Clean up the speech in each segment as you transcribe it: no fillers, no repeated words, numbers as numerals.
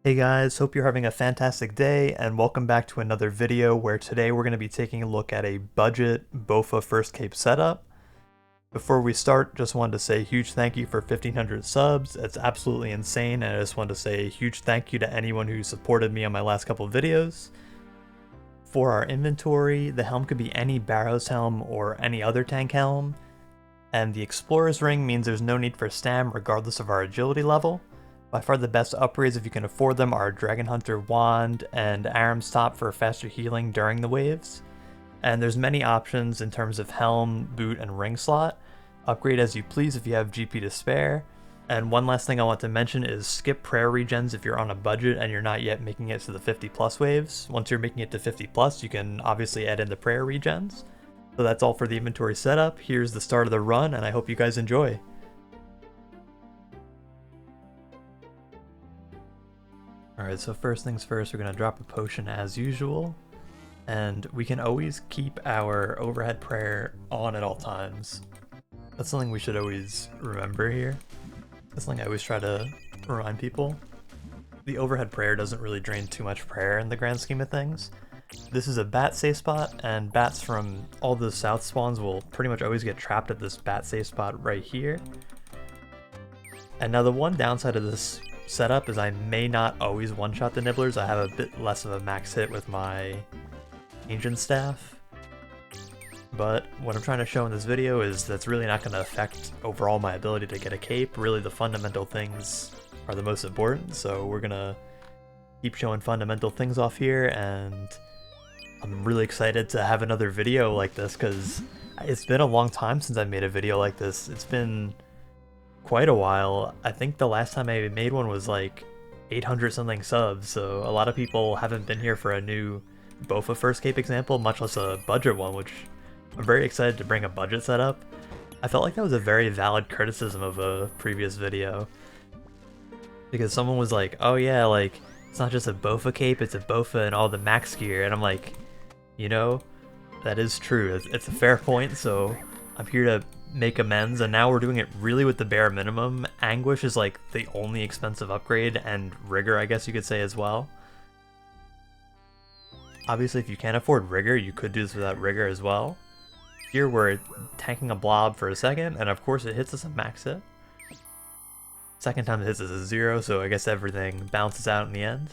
Hey guys, hope you're having a fantastic day and welcome back to another video where today we're going to be taking a look at a budget bowfa first cape setup. Before we start, just wanted to say a huge thank you for 1500 subs. It's absolutely insane, and I just wanted to say a huge thank you to anyone who supported me on my last couple of videos. For our inventory, the helm could be any Barrow's helm or any other tank helm, and the Explorer's ring means there's no need for stam regardless of our agility level. By far the best upgrades if you can afford them are Dragon Hunter Wand and Aram's Top for faster healing during the waves. And there's many options in terms of helm, boot, and ring slot. Upgrade as you please if you have GP to spare. And one last thing I want to mention is skip prayer regens if you're on a budget and you're not yet making it to the 50 plus waves. Once you're making it to 50 plus, you can obviously add in the prayer regens. So that's all for the inventory setup. Here's the start of the run, and I hope you guys enjoy. Alright, so first things first, we're going to drop a potion as usual, and we can always keep our overhead prayer on at all times. That's something we should always remember here. That's something I always try to remind people. The overhead prayer doesn't really drain too much prayer in the grand scheme of things. This is a bat safe spot, and bats from all the south spawns will pretty much always get trapped at this bat safe spot right here. And now the one downside of this setup is I may not always one-shot the nibblers. I have a bit less of a max hit with my ancient staff. But what I'm trying to show in this video is that's really not going to affect overall my ability to get a cape. Really the fundamental things are the most important, so we're going to keep showing fundamental things off here, and I'm really excited to have another video like this because it's been a long time since I made a video like this. It's been quite a while. I think the last time I made one was like 800 something subs, so a lot of people haven't been here for a new bowfa first cape example, much less a budget one, which I'm very excited to bring a budget setup. I felt like that was a very valid criticism of a previous video, because someone was like, oh yeah, like it's not just a bowfa cape, it's a bowfa and all the max gear, and I'm like, you know, that is true. It's a fair point, so I'm here to make amends, and now we're doing it really with the bare minimum. Anguish is like the only expensive upgrade, and Rigor I guess you could say as well. Obviously if you can't afford Rigor, you could do this without Rigor as well. Here we're tanking a blob for a second, and of course it hits us a max hit. Second time it hits us a 0, so I guess everything bounces out in the end.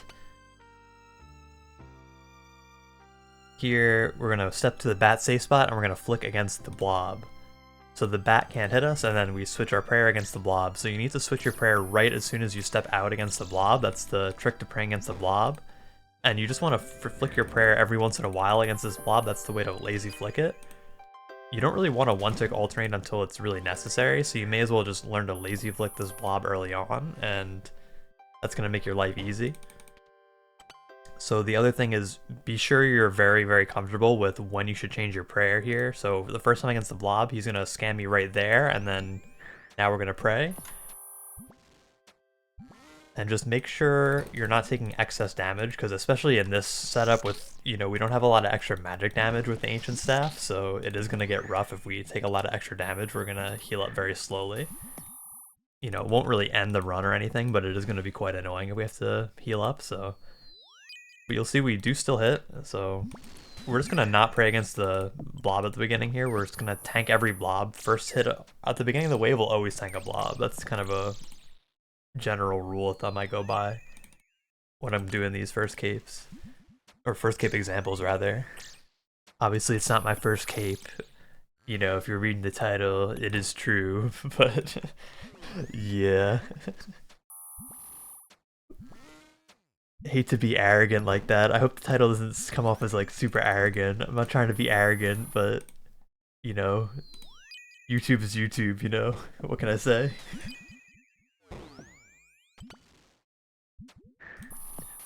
Here we're going to step to the bat safe spot and we're going to flick against the blob. So the bat can't hit us, and then we switch our prayer against the blob. So you need to switch your prayer right as soon as you step out against the blob. That's the trick to praying against the blob. And you just want to flick your prayer every once in a while against this blob. That's the way to lazy flick it. You don't really want to one-tick alternate until it's really necessary, so you may as well just learn to lazy flick this blob early on, and that's going to make your life easy. So the other thing is, be sure you're very, very comfortable with when you should change your prayer here. So the first time against the blob, he's going to scam me right there, and then now we're going to pray. And just make sure you're not taking excess damage, because especially in this setup with, you know, we don't have a lot of extra magic damage with the ancient staff, so it is going to get rough if we take a lot of extra damage. We're going to heal up very slowly. You know, it won't really end the run or anything, but it is going to be quite annoying if we have to heal up, so... But you'll see we do still hit, so we're just going to not pray against the blob at the beginning here. We're just going to tank every blob. First hit at the beginning of the wave will always tank a blob. That's kind of a general rule of thumb I go by when I'm doing these first capes. Or first cape examples, rather. Obviously, it's not my first cape. You know, if you're reading the title, it is true, but yeah. Hate to be arrogant like that. I hope the title doesn't come off as like super arrogant. I'm not trying to be arrogant, but you know, YouTube is YouTube, you know? What can I say?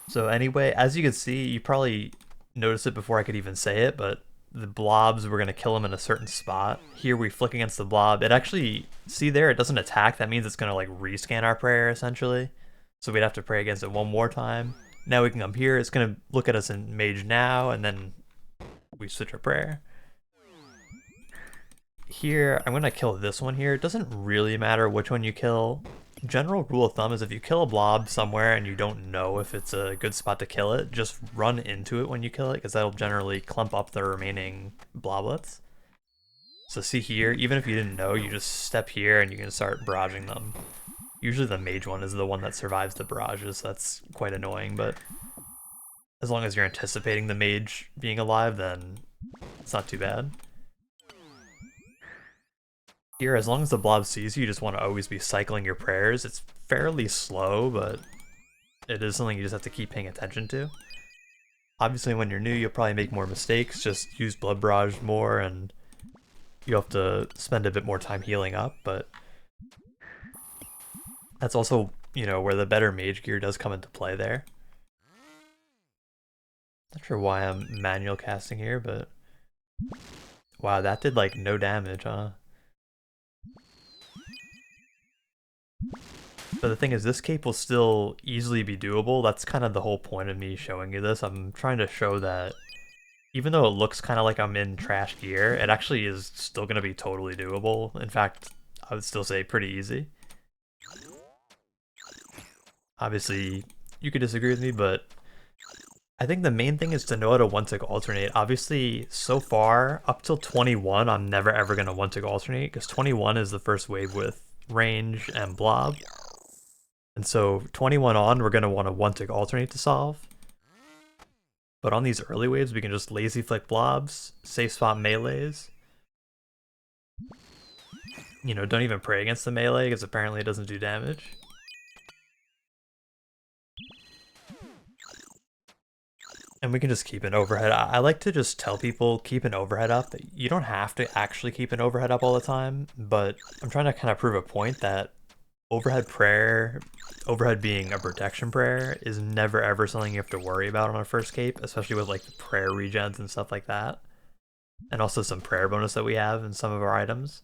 So anyway, as you can see, you probably noticed it before I could even say it, but the blobs, we're going to kill them in a certain spot. Here we flick against the blob. It actually, see there, it doesn't attack. That means it's going to like rescan our prayer essentially. So we'd have to pray against it one more time. Now we can come here, it's going to look at us in mage now, and then we switch our prayer. Here, I'm going to kill this one here. It doesn't really matter which one you kill. general rule of thumb is if you kill a blob somewhere and you don't know if it's a good spot to kill it, just run into it when you kill it, because that'll generally clump up the remaining bloblets. So see here, even if you didn't know, you just step here and you can start barraging them. Usually the mage one is the one that survives the barrages, so that's quite annoying, but as long as you're anticipating the mage being alive, then it's not too bad. Here, as long as the blob sees you, you just want to always be cycling your prayers. It's fairly slow, but it is something you just have to keep paying attention to. Obviously, when you're new, you'll probably make more mistakes. Just use blood barrage more, and you have to spend a bit more time healing up, but that's also, you know, where the better mage gear does come into play there. Not sure why I'm manual casting here, but wow, that did like no damage, huh? But the thing is, this cape will still easily be doable. That's kind of the whole point of me showing you this. I'm trying to show that even though it looks kind of like I'm in trash gear, it actually is still going to be totally doable. In fact, I would still say pretty easy. Obviously, you could disagree with me, but I think the main thing is to know how to one-tick alternate. Obviously, so far, up till 21, I'm never ever going to one-tick alternate, because 21 is the first wave with range and blob. And so 21 on, we're going to want to one-tick alternate to solve. But on these early waves, we can just lazy flick blobs, safe spot melees. You know, don't even pray against the melee, because apparently it doesn't do damage. And we can just keep an overhead. I like to just tell people, keep an overhead up. You don't have to actually keep an overhead up all the time, but I'm trying to kind of prove a point that overhead prayer, overhead being a protection prayer, is never ever something you have to worry about on a first cape, especially with like the prayer regens and stuff like that. And also some prayer bonus that we have in some of our items.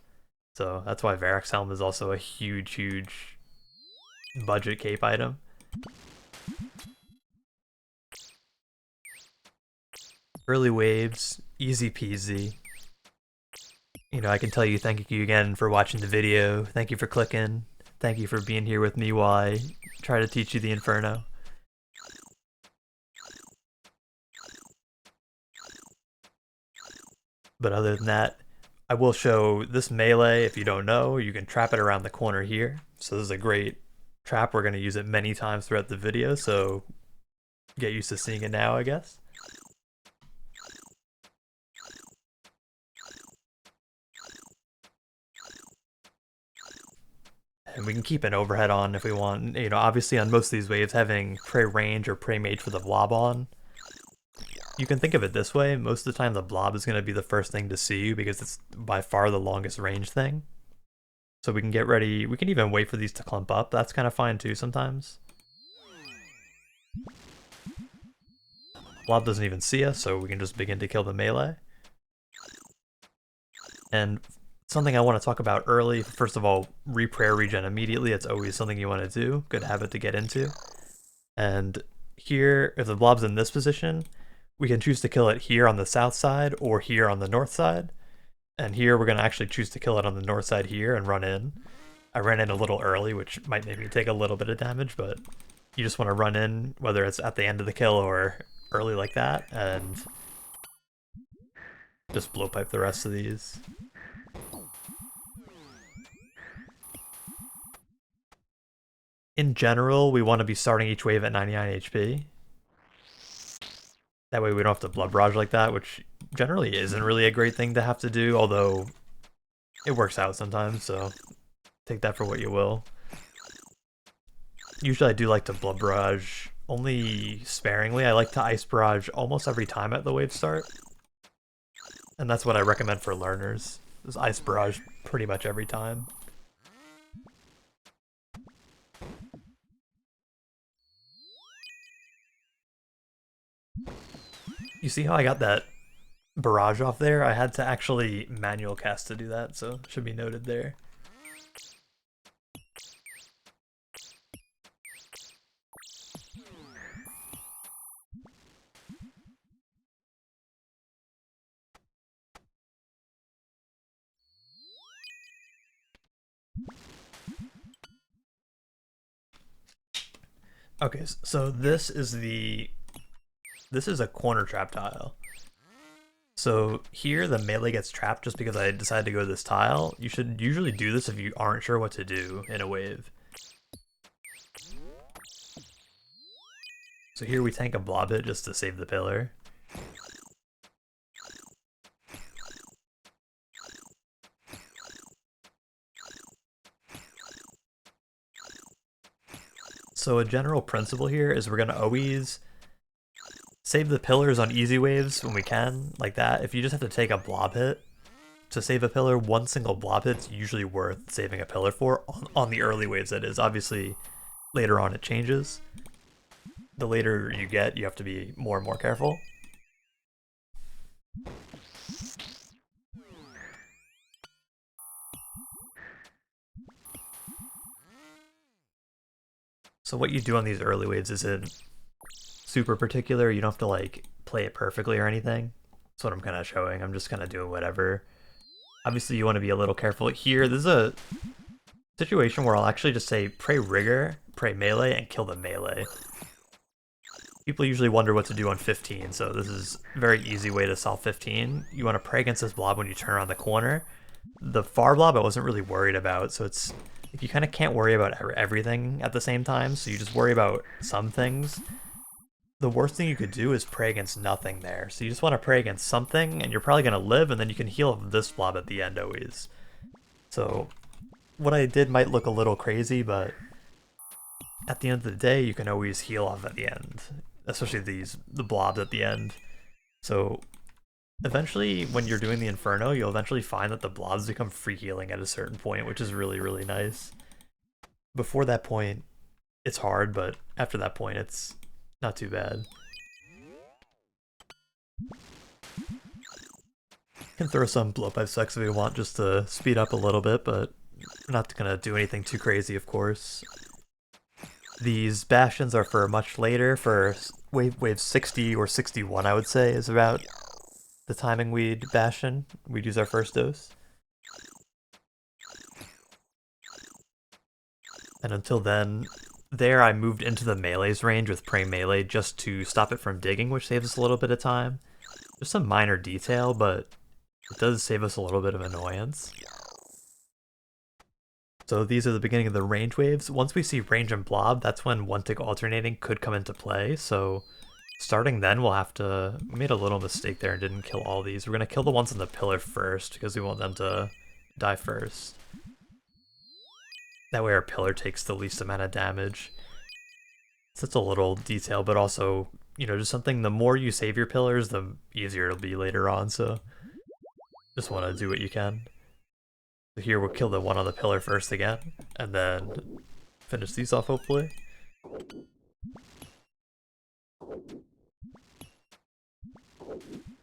So that's why Verac's helm is also a huge budget cape item. Early waves, easy peasy. You know, I can tell you thank you again for watching the video. Thank you for clicking. Thank you for being here with me while I try to teach you the inferno. But other than that, I will show this melee. If you don't know, you can trap it around the corner here. So this is a great trap. We're going to use it many times throughout the video, so get used to seeing it now, I guess. And we can keep an overhead on if we want. You know, obviously on most of these waves, having Prey Range or Prey Mage for the blob on, you can think of it this way. Most of the time the blob is going to be the first thing to see you because it's by far the longest range thing. So we can get ready. We can even wait for these to clump up. That's kind of fine too sometimes. Blob doesn't even see us, so we can just begin to kill the melee. And something I want to talk about early, first of all, re-prayer regen immediately. It's always something you want to do. Good habit to get into. And here, if the blob's in this position, we can choose to kill it here on the south side or here on the north side. And here we're going to actually choose to kill it on the north side here and run in. I ran in a little early, which might make me take a little bit of damage, but you just want to run in, whether it's at the end of the kill or early like that, and just blowpipe the rest of these. In general, we want to be starting each wave at 99 HP. That way we don't have to blood barrage like that, which generally isn't really a great thing to have to do, although it works out sometimes, so take that for what you will. Usually I do like to blood barrage only sparingly. I like to ice barrage almost every time at the wave start. And that's what I recommend for learners, is ice barrage pretty much every time. You see how I got that barrage off there? I had to actually manual cast to do that, so it should be noted there. Okay, so this is a corner trap tile. So here the melee gets trapped just because I decided to go to this tile. You should usually do this if you aren't sure what to do in a wave. So here we tank a blob hit just to save the pillar. So a general principle here is we're going to always save the pillars on easy waves when we can, like that. If you just have to take a blob hit to save a pillar, one single blob hit's usually worth saving a pillar for, on the early waves that is. Obviously, later on it changes. The later you get, you have to be more and more careful. So what you do on these early waves isn't super particular. You don't have to like play it perfectly or anything. That's what I'm kind of showing. I'm just kind of doing whatever. Obviously you want to be a little careful here. This is a situation where I'll actually just say pray rigor, pray melee, and kill the melee. People usually wonder what to do on 15, so this is a very easy way to solve 15. You want to pray against this blob when you turn around the corner. The far blob I wasn't really worried about, so it's if you kind of can't worry about everything at the same time, so you just worry about some things. The worst thing you could do is pray against nothing there. So you just want to pray against something, and you're probably going to live, and then you can heal this blob at the end always. So what I did might look a little crazy, but at the end of the day, you can always heal off at the end. Especially the blobs at the end. So eventually, when you're doing the Inferno, you'll eventually find that the blobs become free healing at a certain point, which is really, really nice. Before that point, it's hard, but after that point, it's not too bad. You can throw some blowpipe specs if you want just to speed up a little bit, but we're not gonna do anything too crazy, of course. These bastions are for much later, for wave 60 or 61, I would say, is about the timing we'd bastion. We'd use our first dose. And until then, there I moved into the melee's range with Prey Melee just to stop it from digging, which saves us a little bit of time. Just some minor detail, but it does save us a little bit of annoyance. So these are the beginning of the range waves. Once we see range and blob, that's when one-tick alternating could come into play. So starting then, we'll have to... We made a little mistake there and didn't kill all these. We're going to kill the ones on the pillar first because we want them to die first. That way our pillar takes the least amount of damage. So that's a little detail, but also, you know, just something, the more you save your pillars, the easier it'll be later on, so just want to do what you can. So here we'll kill the one on the pillar first again, and then finish these off hopefully.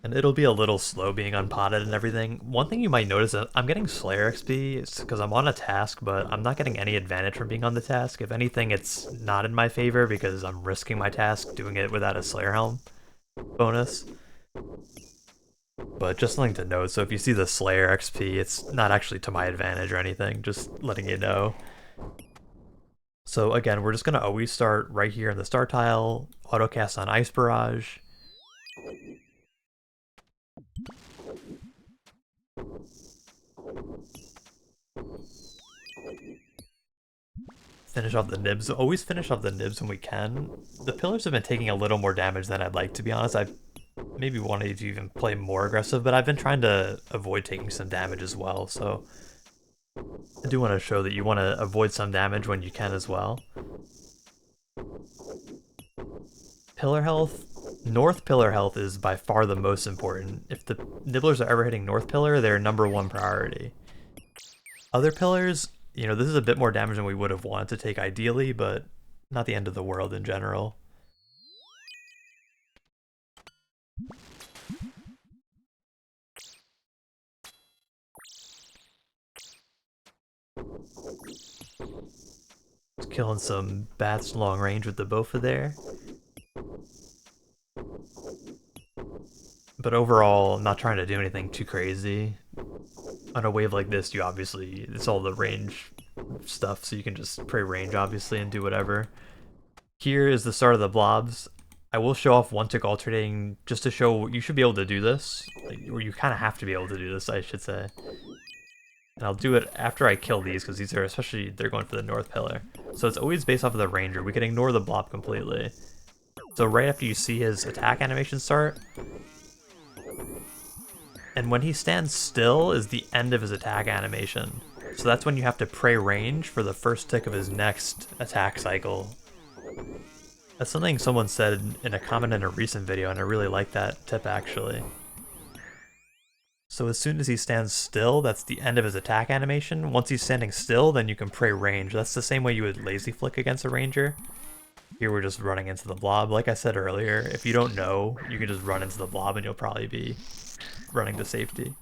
And it'll be a little slow being unpotted and everything. One thing you might notice is I'm getting Slayer XP, it's because I'm on a task, but I'm not getting any advantage from being on the task. If anything, it's not in my favor because I'm risking my task doing it without a Slayer helm bonus. But just something to note, so if you see the Slayer XP, it's not actually to my advantage or anything, just letting you know. So again, we're just going to always start right here in the start tile, autocast on Ice Barrage. Finish off the nibs. Always finish off the nibs when we can. The pillars have been taking a little more damage than I'd like, to be honest. I maybe wanted to even play more aggressive, but I've been trying to avoid taking some damage as well, so I do want to show that you want to avoid some damage when you can as well. Pillar health. North pillar health is by far the most important. If the nibblers are ever hitting north pillar, they're #1 priority. Other pillars, you know, this is a bit more damage than we would have wanted to take ideally, but not the end of the world in general. Just killing some bats long range with the bowfa there. But overall, I'm not trying to do anything too crazy. On a wave like this, you obviously, it's all the range stuff, so you can just pray range, obviously, and do whatever. Here is the start of the blobs. I will show off one tick alternating just to show you should be able to do this, or you kind of have to be able to do this, I should say. And I'll do it after I kill these, because these are especially, they're going for the north pillar. So it's always based off of the ranger. We can ignore the blob completely. So right after you see his attack animation start, and when he stands still is the end of his attack animation. So that's when you have to pray range for the first tick of his next attack cycle. That's something someone said in a comment in a recent video, and I really like that tip actually. So as soon as he stands still, that's the end of his attack animation. Once he's standing still, then you can pray range. That's the same way you would lazy flick against a ranger. Here we're just running into the blob. Like I said earlier, if you don't know, you can just run into the blob and you'll probably be running to safety.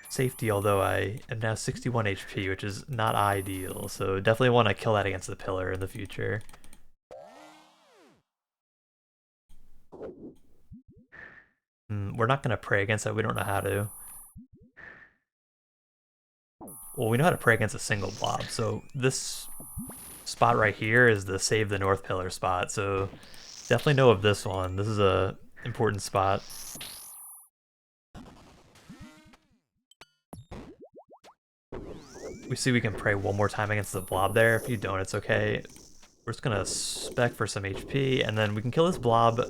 Safety, although I am now 61 HP, which is not ideal, so definitely want to kill that against the pillar in the future. We're not going to pray against it, we don't know how to. Well, we know how to pray against a single blob, so this spot right here is the save the north pillar spot, so definitely know of this one. This is a important spot. We see we can pray one more time against the blob there. If you don't, it's okay. We're just gonna spec for some HP, and then we can kill this blob.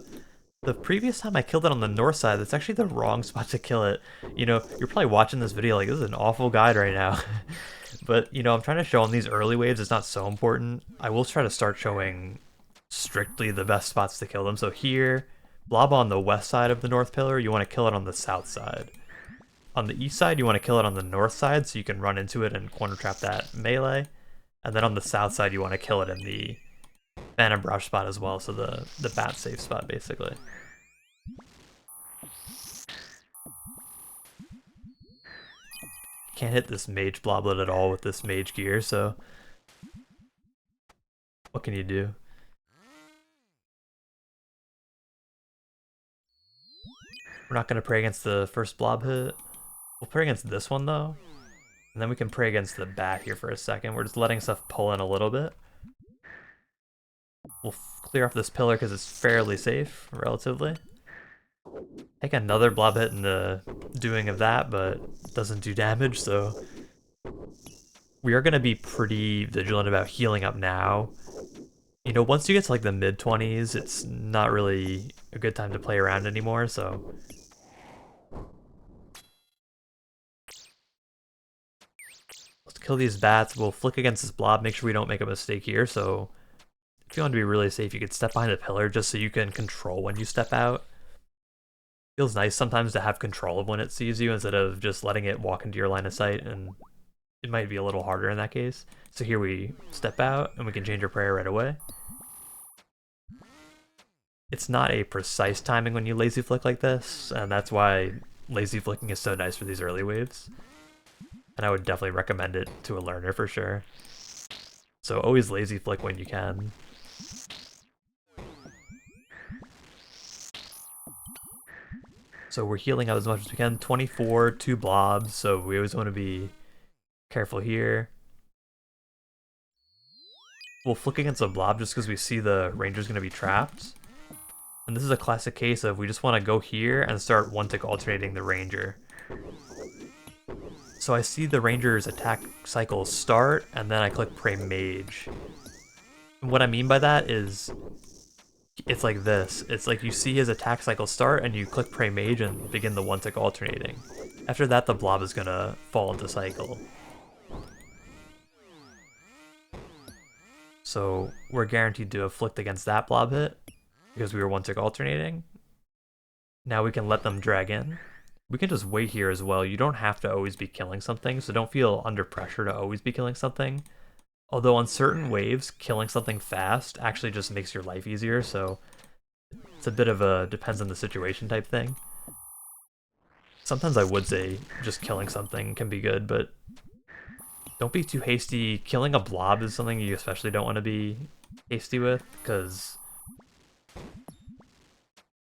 The previous time I killed it on the north side, that's actually the wrong spot to kill it. You know, you're probably watching this video like, this is an awful guide right now. But, you know, I'm trying to show on these early waves, it's not so important. I will try to start showing strictly the best spots to kill them. So here, blob on the west side of the north pillar, you want to kill it on the south side. On the east side, you want to kill it on the north side so you can run into it and corner trap that melee. And then on the south side, you want to kill it in the Phantom Brush spot as well, so the bat safe spot, basically. Can't hit this mage bloblet at all with this mage gear, so what can you do? We're not going to pray against the first blob hit. We'll pray against this one, though. And then we can pray against the bat here for a second. We're just letting stuff pull in a little bit. We'll clear off this pillar because it's fairly safe, relatively. Take another blob hit in the doing of that, but it doesn't do damage, so we are going to be pretty vigilant about healing up now. You know, once you get to like the mid-20s, it's not really a good time to play around anymore, so let's kill these bats. We'll flick against this blob, make sure we don't make a mistake here, so if you want to be really safe, you could step behind the pillar just so you can control when you step out. Feels nice sometimes to have control of when it sees you instead of just letting it walk into your line of sight, and it might be a little harder in that case. So here we step out and we can change our prayer right away. It's not a precise timing when you lazy flick like this, and that's why lazy flicking is so nice for these early waves. And I would definitely recommend it to a learner for sure. So always lazy flick when you can. So we're healing out as much as we can. 24, 2 blobs, so we always want to be careful here. We'll flick against a blob just because we see the ranger's going to be trapped. And this is a classic case of we just want to go here and start one tick alternating the ranger. So I see the ranger's attack cycle start, and then I click Pray Mage. And what I mean by that is, it's like this. It's like you see his attack cycle start, and you click Pray Mage and begin the one tick alternating. After that, the blob is gonna fall into cycle. So we're guaranteed to have flicked against that blob hit, because we were one tick alternating. Now we can let them drag in. We can just wait here as well. You don't have to always be killing something, so don't feel under pressure to always be killing something. Although on certain waves, killing something fast actually just makes your life easier, so it's a bit of a depends on the situation type thing. Sometimes I would say just killing something can be good, but don't be too hasty. Killing a blob is something you especially don't want to be hasty with, because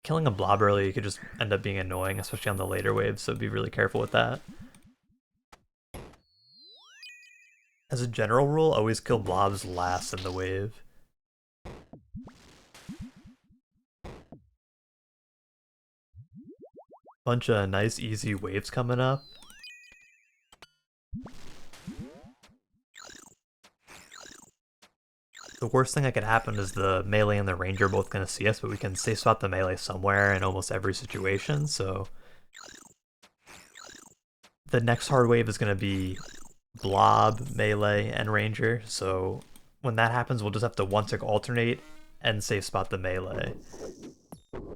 killing a blob early could just end up being annoying, especially on the later waves, so be really careful with that. As a general rule, always kill blobs last in the wave. Bunch of nice easy waves coming up. The worst thing that could happen is the melee and the ranger are both going to see us, but we can safe spot the melee somewhere in almost every situation, so the next hard wave is going to be blob, melee, and ranger, so when that happens we'll just have to one-tick alternate and safe spot the melee.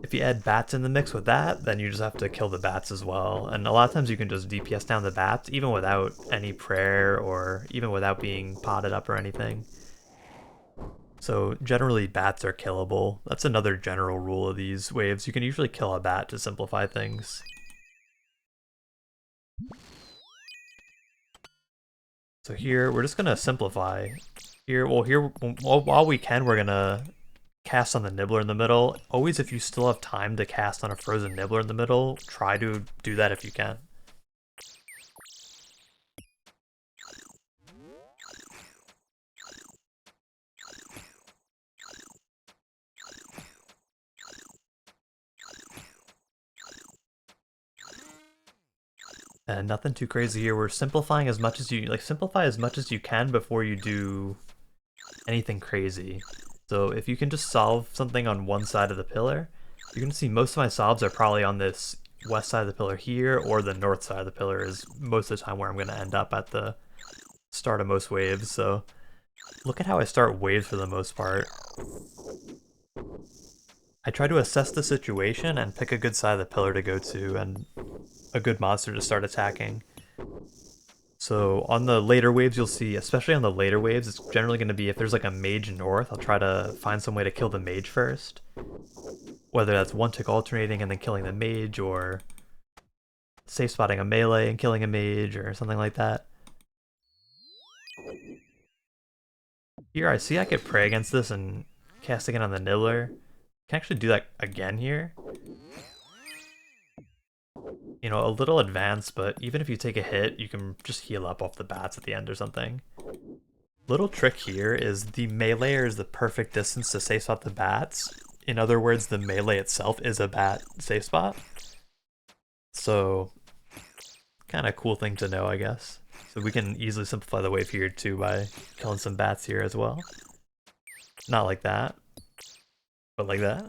If you add bats in the mix with that, then you just have to kill the bats as well, and a lot of times you can just DPS down the bats even without any prayer or even without being potted up or anything. So generally bats are killable. That's another general rule of these waves. You can usually kill a bat to simplify things. So here, we're just gonna simplify. Here, while we can, we're gonna cast on the nibbler in the middle. Always, if you still have time to cast on a frozen nibbler in the middle, try to do that if you can. And nothing too crazy here. We're simplifying as much as you simplify as much as you can before you do anything crazy. So if you can just solve something on one side of the pillar, you're gonna see most of my solves are probably on this west side of the pillar here, or the north side of the pillar is most of the time where I'm gonna end up at the start of most waves. So look at how I start waves for the most part. I try to assess the situation and pick a good side of the pillar to go to and a good monster to start attacking. So on the later waves you'll see, especially on the later waves, it's generally going to be if there's like a mage north, I'll try to find some way to kill the mage first. Whether that's one-tick alternating and then killing the mage, or safe spotting a melee and killing a mage, or something like that. Here I see I could pray against this and cast again on the nibbler. Can actually do that again here. You know, a little advanced, but even if you take a hit, you can just heal up off the bats at the end or something. Little trick here is the melee is the perfect distance to safe spot the bats. In other words, the melee itself is a bat safe spot. So, kind of cool thing to know, I guess. So we can easily simplify the wave here too by killing some bats here as well. Not like that, but like that.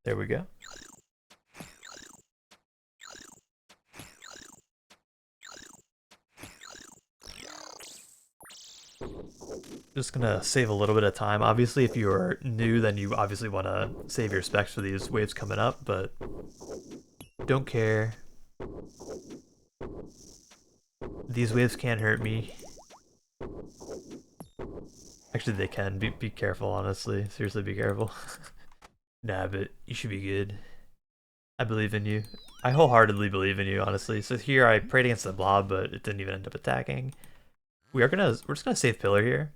There we go. Just gonna save a little bit of time. Obviously, if you're new, then you obviously want to save your specs for these waves coming up, but don't care. These waves can't hurt me. Actually, they can. Be careful, honestly. Seriously, be careful. Nah, but you should be good. I believe in you. I wholeheartedly believe in you, honestly. So here I prayed against the blob, but it didn't even end up attacking. We're just gonna save pillar here.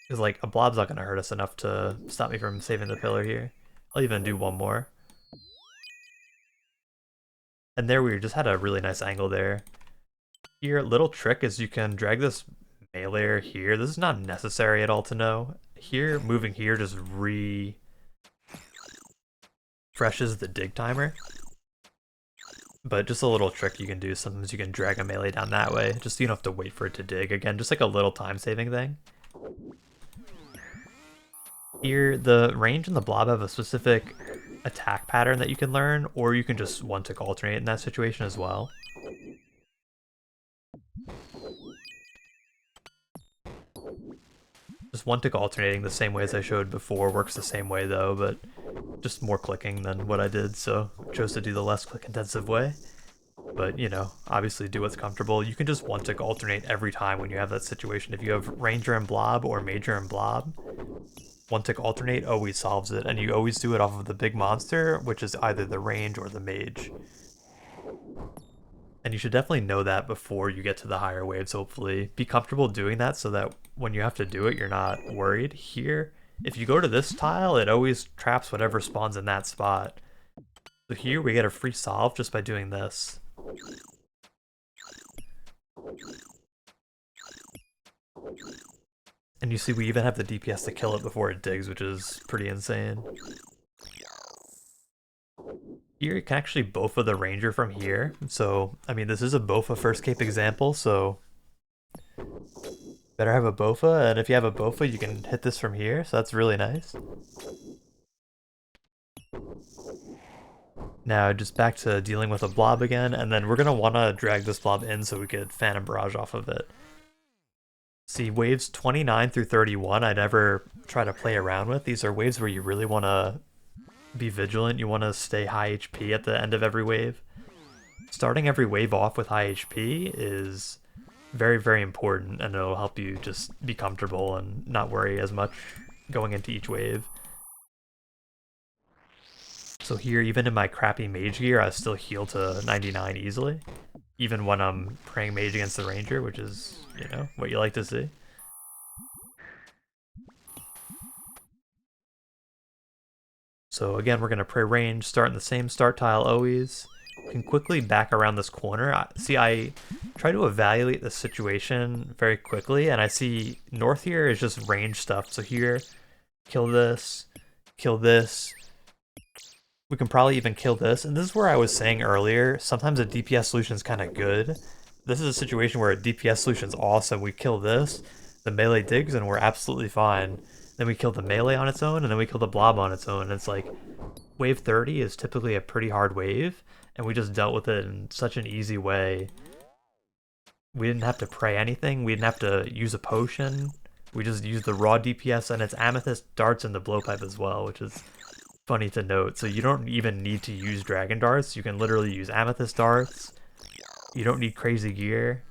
Because like a blob's not gonna hurt us enough to stop me from saving the pillar here. I'll even do one more. And there we just had a really nice angle there. Here, little trick is you can drag this melee here. This is not necessary at all to know. Here, moving here just refreshes the dig timer. But just a little trick you can do, sometimes you can drag a melee down that way, just so you don't have to wait for it to dig. Again, just like a little time saving thing. Here, the range and the blob have a specific attack pattern that you can learn, or you can just one-tick alternate in that situation as well. Just one-tick alternating the same way as I showed before works the same way though, but just more clicking than what I did, so I chose to do the less click-intensive way. But, you know, obviously do what's comfortable. You can just one-tick alternate every time when you have that situation. If you have ranger and blob or major and blob, one-tick alternate always solves it, and you always do it off of the big monster, which is either the range or the mage. And you should definitely know that before you get to the higher waves, hopefully. Be comfortable doing that so that when you have to do it, you're not worried. Here, if you go to this tile, it always traps whatever spawns in that spot. So here we get a free solve just by doing this. And you see we even have the DPS to kill it before it digs, which is pretty insane. Here you can actually bowfa the ranger from here. So, I mean, this is a bowfa first cape example, so better have a bowfa, and if you have a bowfa, you can hit this from here, so that's really nice. Now, just back to dealing with a blob again, and then we're going to want to drag this blob in so we could Phantom Barrage off of it. See, waves 29 through 31, I never try to play around with. These are waves where you really want to be vigilant. You want to stay high HP at the end of every wave. Starting every wave off with high HP is very, very important, and it'll help you just be comfortable and not worry as much going into each wave. So here, even in my crappy mage gear, I still heal to 99 easily, even when I'm praying mage against the ranger, which is, you know, what you like to see. So again, we're going to pray range, start in the same start tile always. Can quickly back around this corner. See, I try to evaluate the situation very quickly, and I see north here is just range stuff. So here, kill this, kill this. We can probably even kill this. And this is where I was saying earlier, sometimes a DPS solution is kind of good. This is a situation where a DPS solution is awesome. We kill this, the melee digs, and we're absolutely fine. Then we kill the melee on its own, and then we kill the blob on its own. And it's like, wave 30 is typically a pretty hard wave, and we just dealt with it in such an easy way. We didn't have to pray anything. We didn't have to use a potion. We just used the raw DPS, and it's amethyst darts in the blowpipe as well, which is funny to note. So you don't even need to use dragon darts. You can literally use amethyst darts. You don't need crazy gear.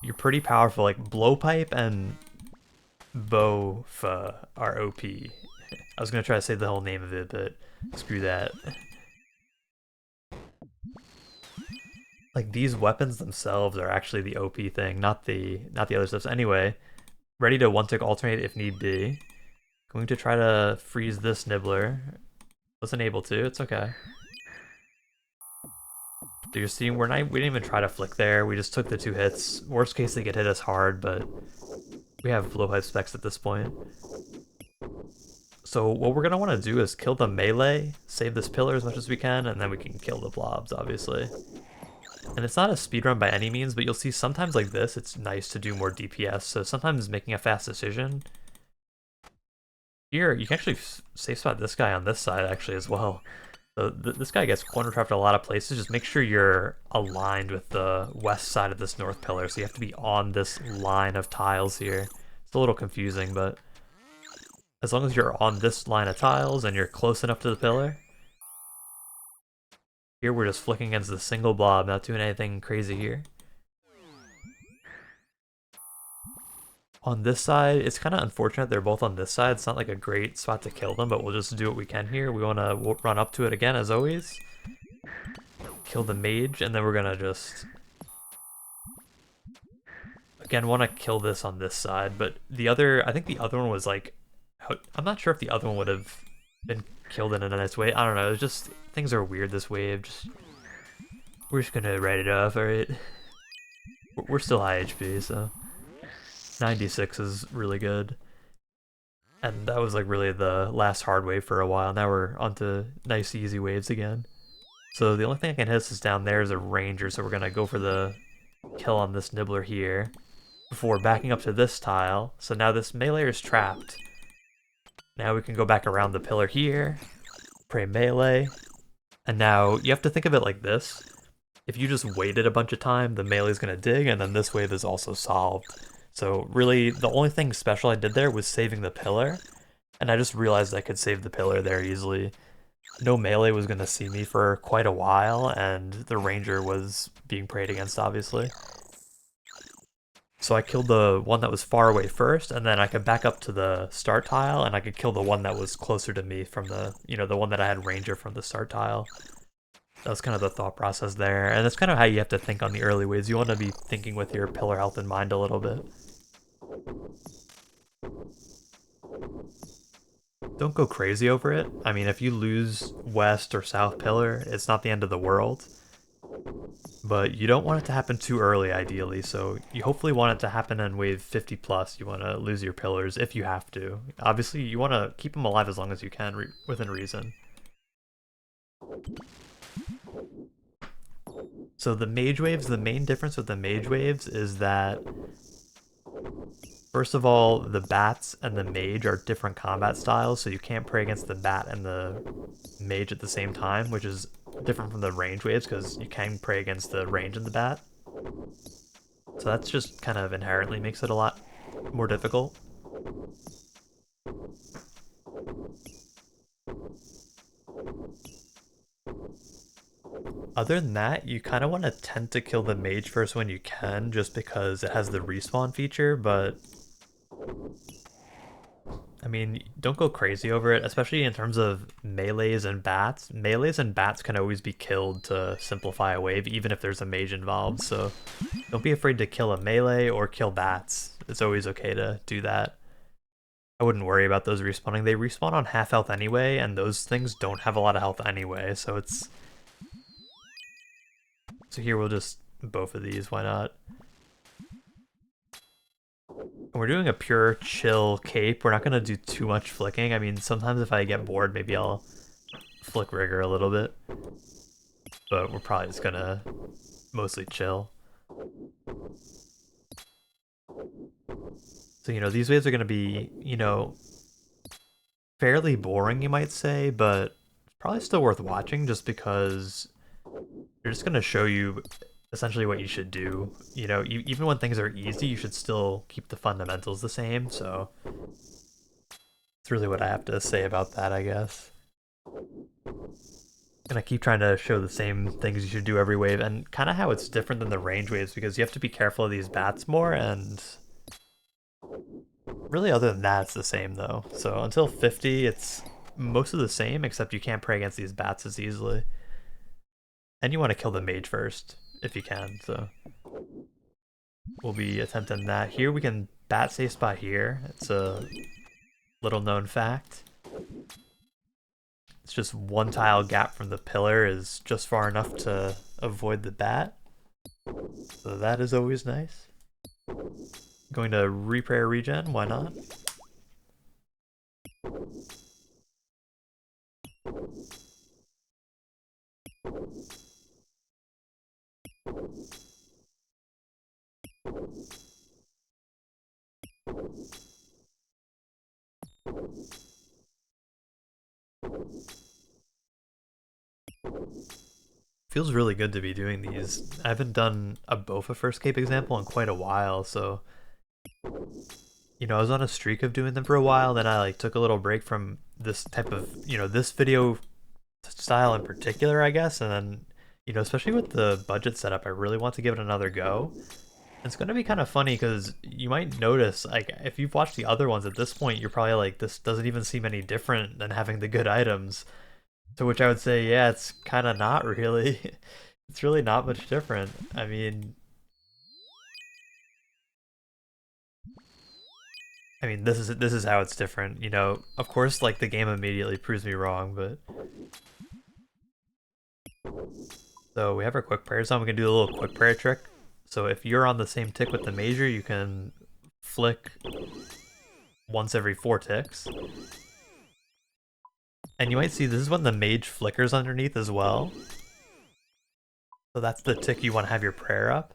You're pretty powerful. Like blowpipe and bowfa are OP. I was gonna try to say the whole name of it, but screw that. Like these weapons themselves are actually the OP thing, not the other stuff. So anyway, ready to one-tick alternate if need be. Going to try to freeze this nibbler. Wasn't able to, it's okay. So you're seeing we didn't even try to flick there, we just took the 2 hits. Worst case they could hit us hard, but we have blowpipe specs at this point. So what we're gonna want to do is kill the melee, save this pillar as much as we can, and then we can kill the blobs, obviously. And it's not a speedrun by any means, but you'll see sometimes like this, it's nice to do more DPS, so sometimes making a fast decision. Here, you can actually safe spot this guy on this side actually as well. So this guy gets corner trapped a lot of places. Just make sure you're aligned with the west side of this north pillar, so you have to be on this line of tiles here. It's a little confusing, but as long as you're on this line of tiles and you're close enough to the pillar. Here we're just flicking against the single blob, not doing anything crazy here. On this side, it's kind of unfortunate they're both on this side. It's not like a great spot to kill them, but we'll just do what we can here. We want to run up to it again, as always. Kill the mage, and then we're going to just... Again, want to kill this on this side, but the other... I think the other one was like... I'm not sure if the other one would have been killed in a nice way. I don't know, it's just... Things are weird this wave. We're just going to write it off, alright? We're still high HP, so... 96 is really good. And that was like really the last hard wave for a while. Now we're onto nice easy waves again. So the only thing I can hit us down there is a ranger, so we're gonna go for the kill on this nibbler here before backing up to this tile. So now this melee is trapped. Now we can go back around the pillar here, pray melee, and now you have to think of it like this. If you just waited a bunch of time, the melee is gonna dig, and then this wave is also solved. So really, the only thing special I did there was saving the pillar, and I just realized I could save the pillar there easily. No melee was going to see me for quite a while, and the ranger was being prayed against, obviously. So I killed the one that was far away first, and then I could back up to the start tile, and I could kill the one that was closer to me from the, the one that I had ranger from the start tile. That was kind of the thought process there, and that's kind of how you have to think on the early waves. You want to be thinking with your pillar health in mind a little bit. Don't go crazy over it. I mean, if you lose west or south pillar, it's not the end of the world. but you don't want it to happen too early, ideally. So you hopefully want it to happen in wave 50 plus. You want to lose your pillars if you have to. Obviously, you want to keep them alive as long as you can, within reason. So the mage waves, the main difference with the mage waves is that, first of all, the bats and the mage are different combat styles, so you can't pray against the bat and the mage at the same time, which is different from the range waves because you can pray against the range and the bat. So that's just kind of inherently makes it a lot more difficult. Other than that, you kind of want to tend to kill the mage first when you can, just because it has the respawn feature, but I mean, don't go crazy over it, especially in terms of melees and bats. Melees and bats can always be killed to simplify a wave, even if there's a mage involved, so don't be afraid to kill a melee or kill bats. It's always okay to do that. I wouldn't worry about those respawning. They respawn on half health anyway, and those things don't have a lot of health anyway, so it's... So here we'll just both of these, why not? And we're doing a pure chill cape. We're not going to do too much flicking. I mean, sometimes if I get bored, maybe I'll flick rigor a little bit. But we're probably just going to mostly chill. So, you know, these waves are going to be, you know, fairly boring, you might say, but probably still worth watching just because they're just going to show you essentially what you should do. You know, even when things are easy, you should still keep the fundamentals the same, so that's really what I have to say about that, I guess. And I keep trying to show the same things you should do every wave, and kind of how it's different than the range waves, because you have to be careful of these bats more, and really other than that, it's the same though. So until 50, it's most of the same, except you can't pray against these bats as easily. And you want to kill the mage first, if you can, so we'll be attempting that. Here we can bat safe spot here. It's a little known fact. It's just one tile gap from the pillar is just far enough to avoid the bat. So that is always nice. Going to reprayer regen, why not? Feels really good to be doing these. I haven't done a bowfa first cape example in quite a while, so you know, I was on a streak of doing them for a while, then I like took a little break from this type of, you know, this video style in particular, I guess, and then, you know, especially with the budget setup, I really want to give it another go. It's going to be kind of funny because you might notice, like, if you've watched the other ones at this point, you're probably like, this doesn't even seem any different than having the good items. To which I would say, yeah, it's kind of not really. It's really not much different. I mean, this is how it's different. You know, of course, like the game immediately proves me wrong, but so we have our quick prayers on. We can do a little quick prayer trick. So if you're on the same tick with the major, you can flick once every 4 ticks. And you might see this is when the mage flickers underneath as well. So that's the tick you want to have your prayer up.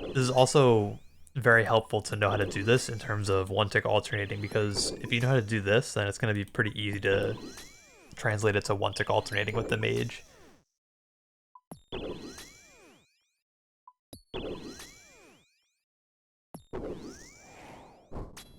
This is also very helpful to know how to do this in terms of 1 tick alternating, because if you know how to do this, then it's going to be pretty easy to translate it to 1 tick alternating with the mage.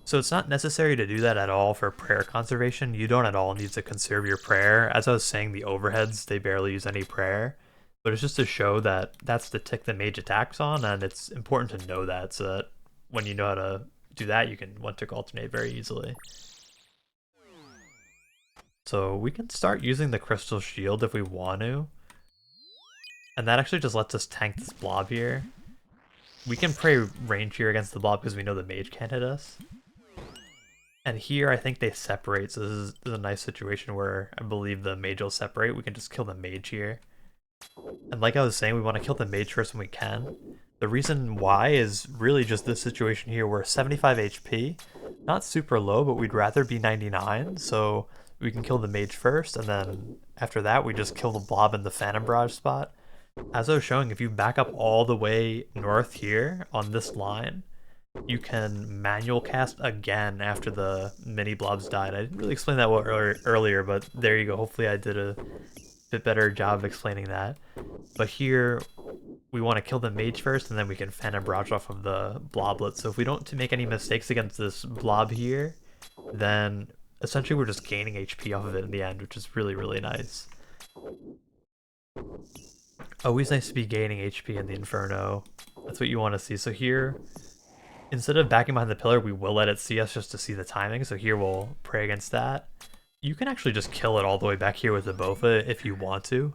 So it's not necessary to do that at all for prayer conservation. You don't at all need to conserve your prayer. As I was saying, the overheads, they barely use any prayer. But it's just to show that that's the tick the mage attacks on, and it's important to know that so that when you know how to do that, you can 1 tick alternate very easily. So we can start using the crystal shield if we want to. And that actually just lets us tank this blob here. We can pray range here against the blob because we know the mage can't hit us. And here I think they separate, so this is a nice situation where I believe the mage will separate. We can just kill the mage here. And like I was saying, we want to kill the mage first when we can. The reason why is really just this situation here. We're 75 HP, not super low, but we'd rather be 99, so we can kill the mage first, and then after that we just kill the blob in the Phantom Barrage spot. As I was showing, if you back up all the way north here on this line, you can manual cast again after the mini blobs died. I didn't really explain that well earlier, but there you go. Hopefully I did a bit better job of explaining that. But here, we want to kill the mage first, and then we can Phantom Barrage off of the bloblet. So if we don't make any mistakes against this blob here, then essentially we're just gaining HP off of it in the end, which is really, really nice. Always nice to be gaining HP in the Inferno. That's what you want to see. So here, instead of backing behind the pillar, we will let it see us just to see the timing. So here we'll pray against that. You can actually just kill it all the way back here with the bowfa if you want to.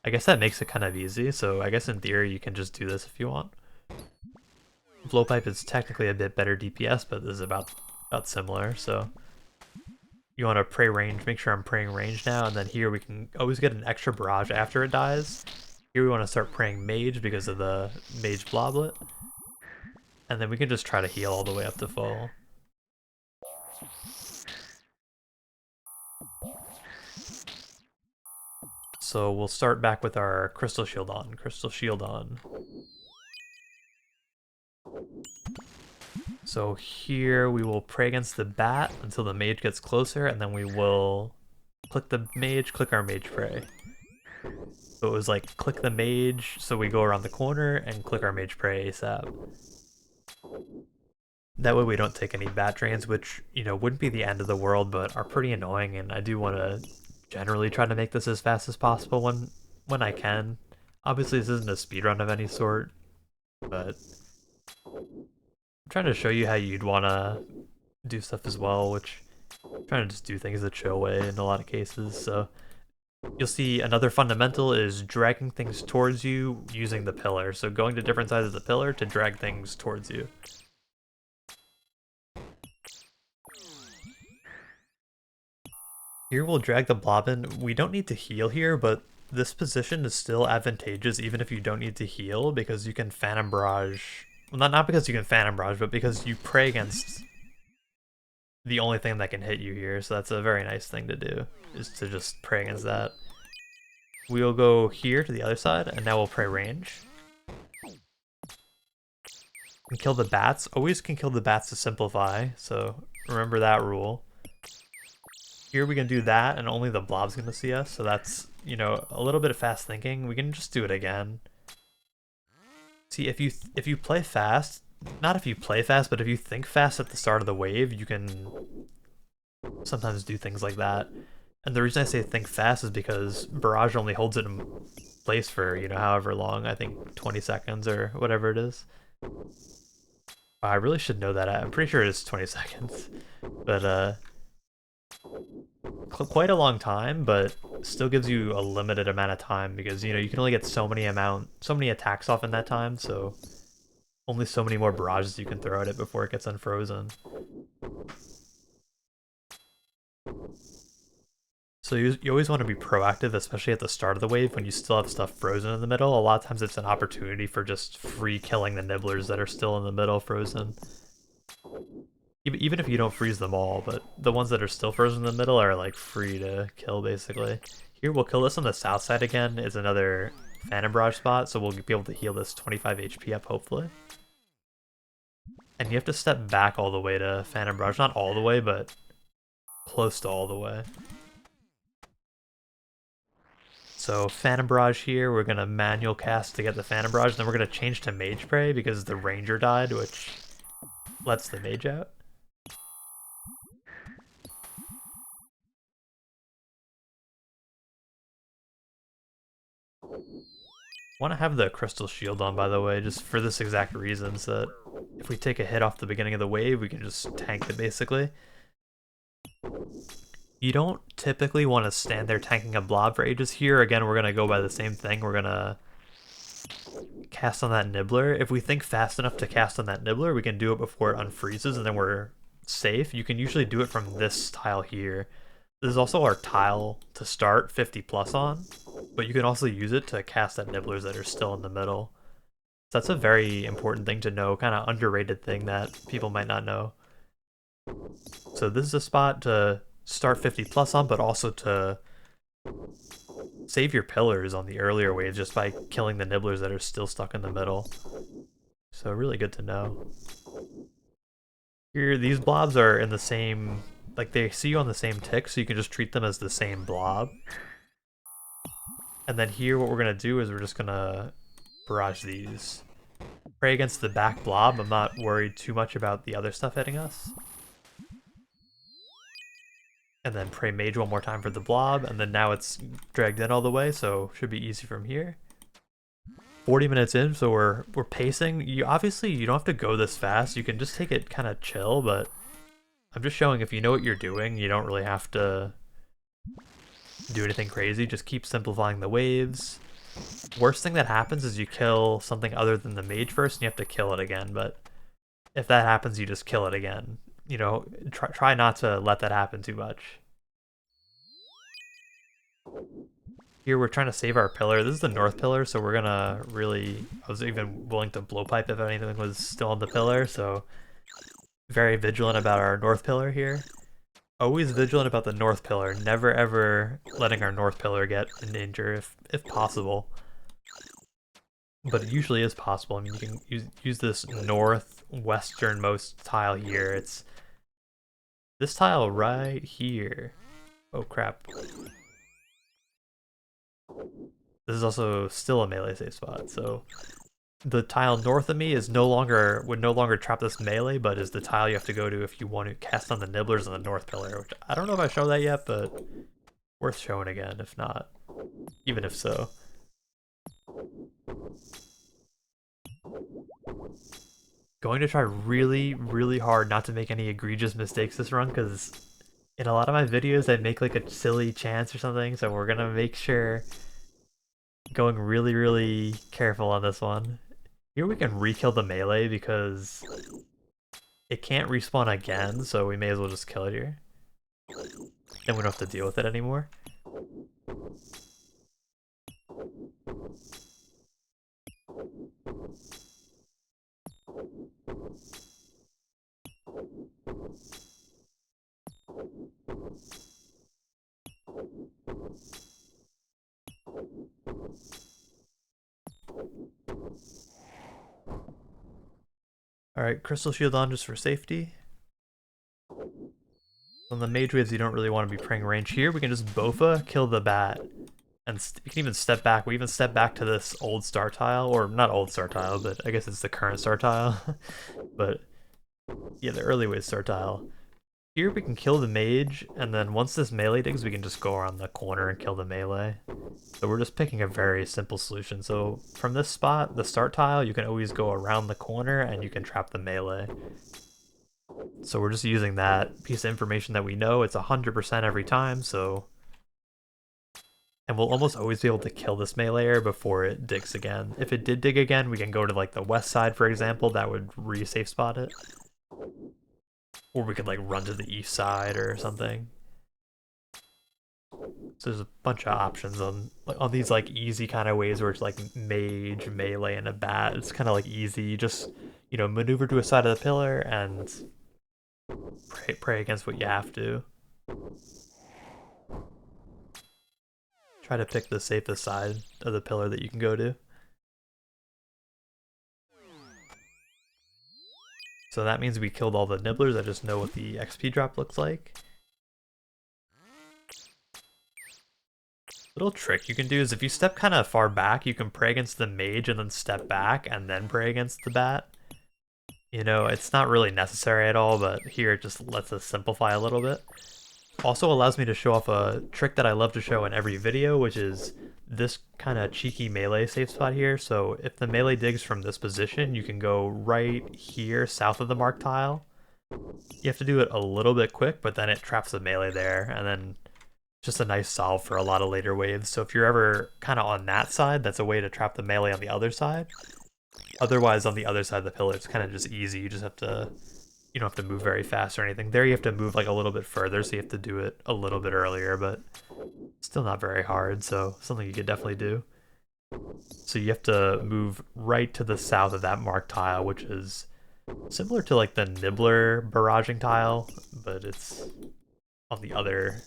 I guess that makes it kind of easy, so I guess in theory you can just do this if you want. Blowpipe is technically a bit better DPS, but this is about similar, so you want to pray range, make sure I'm praying range now, and then here we can always get an extra barrage after it dies. Here we want to start praying mage because of the mage bloblet, and then we can just try to heal all the way up to full. So we'll start back with our Crystal Shield on. Crystal Shield on. So here we will pray against the bat until the mage gets closer, and then we will click the mage, click our mage pray. So it was like click the mage, so we go around the corner, and click our mage pray ASAP. That way we don't take any bat drains, which, you know, wouldn't be the end of the world, but are pretty annoying, and I do want to generally try to make this as fast as possible when I can. Obviously this isn't a speedrun of any sort, but I'm trying to show you how you'd want to do stuff as well, which I'm trying to just do things the chill way in a lot of cases. So you'll see another fundamental is dragging things towards you using the pillar. So going to different sides of the pillar to drag things towards you. Here we'll drag the blob in. We don't need to heal here, but this position is still advantageous even if you don't need to heal, because you can Phantom Barrage. Well, not because you can Phantom Barrage, but because you pray against the only thing that can hit you here. So that's a very nice thing to do, is to just pray against that. We'll go here to the other side, and now we'll pray range. And kill the bats. Always can kill the bats to simplify, so remember that rule. Here we can do that, and only the blob's gonna see us, so that's, you know, a little bit of fast thinking. We can just do it again. See, if you play fast, not if you play fast, but if you think fast at the start of the wave, you can sometimes do things like that. And the reason I say think fast is because barrage only holds it in place for, you know, however long, I think 20 seconds or whatever it is. I really should know that. I'm pretty sure it is 20 seconds, but quite a long time, but still gives you a limited amount of time, because, you know, you can only get so many attacks off in that time, so only so many more barrages you can throw at it before it gets unfrozen. So you always want to be proactive, especially at the start of the wave when you still have stuff frozen in the middle. A lot of times it's an opportunity for just free killing the nibblers that are still in the middle frozen. Even if you don't freeze them all, but the ones that are still frozen in the middle are like free to kill basically. Here we'll kill this on the south side again, is another Phantom Barrage spot, so we'll be able to heal this 25 HP up hopefully. And you have to step back all the way to Phantom Barrage, not all the way, but close to all the way. So Phantom Barrage here, we're gonna manual cast to get the Phantom Barrage, then we're gonna change to Mage Pray because the Ranger died, which lets the mage out. Want to have the Crystal Shield on, by the way, just for this exact reason, so that if we take a hit off the beginning of the wave, we can just tank it basically. You don't typically want to stand there tanking a blob for ages. Here, again, we're going to go by the same thing. We're going to cast on that nibbler. If we think fast enough to cast on that nibbler, we can do it before it unfreezes, and then we're safe. You can usually do it from this tile here. This is also our tile to start 50 plus on. but you can also use it to cast at nibblers that are still in the middle. So that's a very important thing to know, kind of underrated thing that people might not know. So this is a spot to start 50 plus on, but also to save your pillars on the earlier waves just by killing the nibblers that are still stuck in the middle. So really good to know. Here, these blobs are in the same, like they see you on the same tick, so you can just treat them as the same blob. And then here what we're going to do is we're just going to barrage these. Pray against the back blob. I'm not worried too much about the other stuff hitting us. And then pray mage one more time for the blob, and then now it's dragged in all the way, so should be easy from here. 40 minutes in, so we're pacing. You obviously you don't have to go this fast. You can just take it kind of chill, but I'm just showing if you know what you're doing, you don't really have to do anything crazy. Just keep simplifying the waves. Worst thing that happens is you kill something other than the mage first, and you have to kill it again. But if that happens, you just kill it again. You know, try not to let that happen too much. Here we're trying to save our pillar. This is the north pillar, so we're gonna really... I was even willing to blowpipe if anything was still on the pillar, so very vigilant about our north pillar here. Always vigilant about the north pillar. Never ever letting our north pillar get in danger if possible. But it usually is possible. I mean, you can use this northwesternmost tile here. It's this tile right here. Oh crap. This is also still a melee safe spot, so the tile north of me is would no longer trap this melee, but is the tile you have to go to if you want to cast on the nibblers on the north pillar, which I don't know if I showed that yet, but worth showing again if not, even if so. Going to try really, really hard not to make any egregious mistakes this run, because in a lot of my videos I make like a silly chance or something, so we're gonna make sure going really, really careful on this one. Here we can re-kill the melee because it can't respawn again, so we may as well just kill it here. Then we don't have to deal with it anymore. Alright, crystal shield on just for safety. On the mage waves, you don't really want to be praying range here. We can just bowfa, kill the bat, and we can even step back. We even step back to this old star tile, or not old star tile, but I guess it's the current star tile. But yeah, the early wave star tile. Here we can kill the mage, and then once this melee digs, we can just go around the corner and kill the melee. So we're just picking a very simple solution. So from this spot, the start tile, you can always go around the corner and you can trap the melee. So we're just using that piece of information that we know. It's 100% every time, so... And we'll almost always be able to kill this meleeer before it digs again. If it did dig again, we can go to like the west side, for example. That would re-safe spot it. Or we could like run to the east side or something. So there's a bunch of options on these like easy kind of ways where it's like mage, melee, and a bat. It's kind of like easy. You just, you know, maneuver to a side of the pillar and pray against what you have to. Try to pick the safest side of the pillar that you can go to. So that means we killed all the nibblers. I just know what the XP drop looks like. Little trick you can do is if you step kind of far back, you can pray against the mage and then step back and then pray against the bat. You know, it's not really necessary at all, but here it just lets us simplify a little bit. Also allows me to show off a trick that I love to show in every video, which is this kind of cheeky melee safe spot here. So if the melee digs from this position, you can go right here south of the mark tile. You have to do it a little bit quick, but then it traps the melee there, and then just a nice solve for a lot of later waves. So if you're ever kind of on that side, that's a way to trap the melee on the other side. Otherwise, on the other side of the pillar, it's kind of just easy. You just have to, you don't have to move very fast or anything. There you have to move like a little bit further, so you have to do it a little bit earlier, but Still not very hard, so something you could definitely do. So you have to move right to the south of that marked tile, which is similar to like the nibbler barraging tile, but it's on the other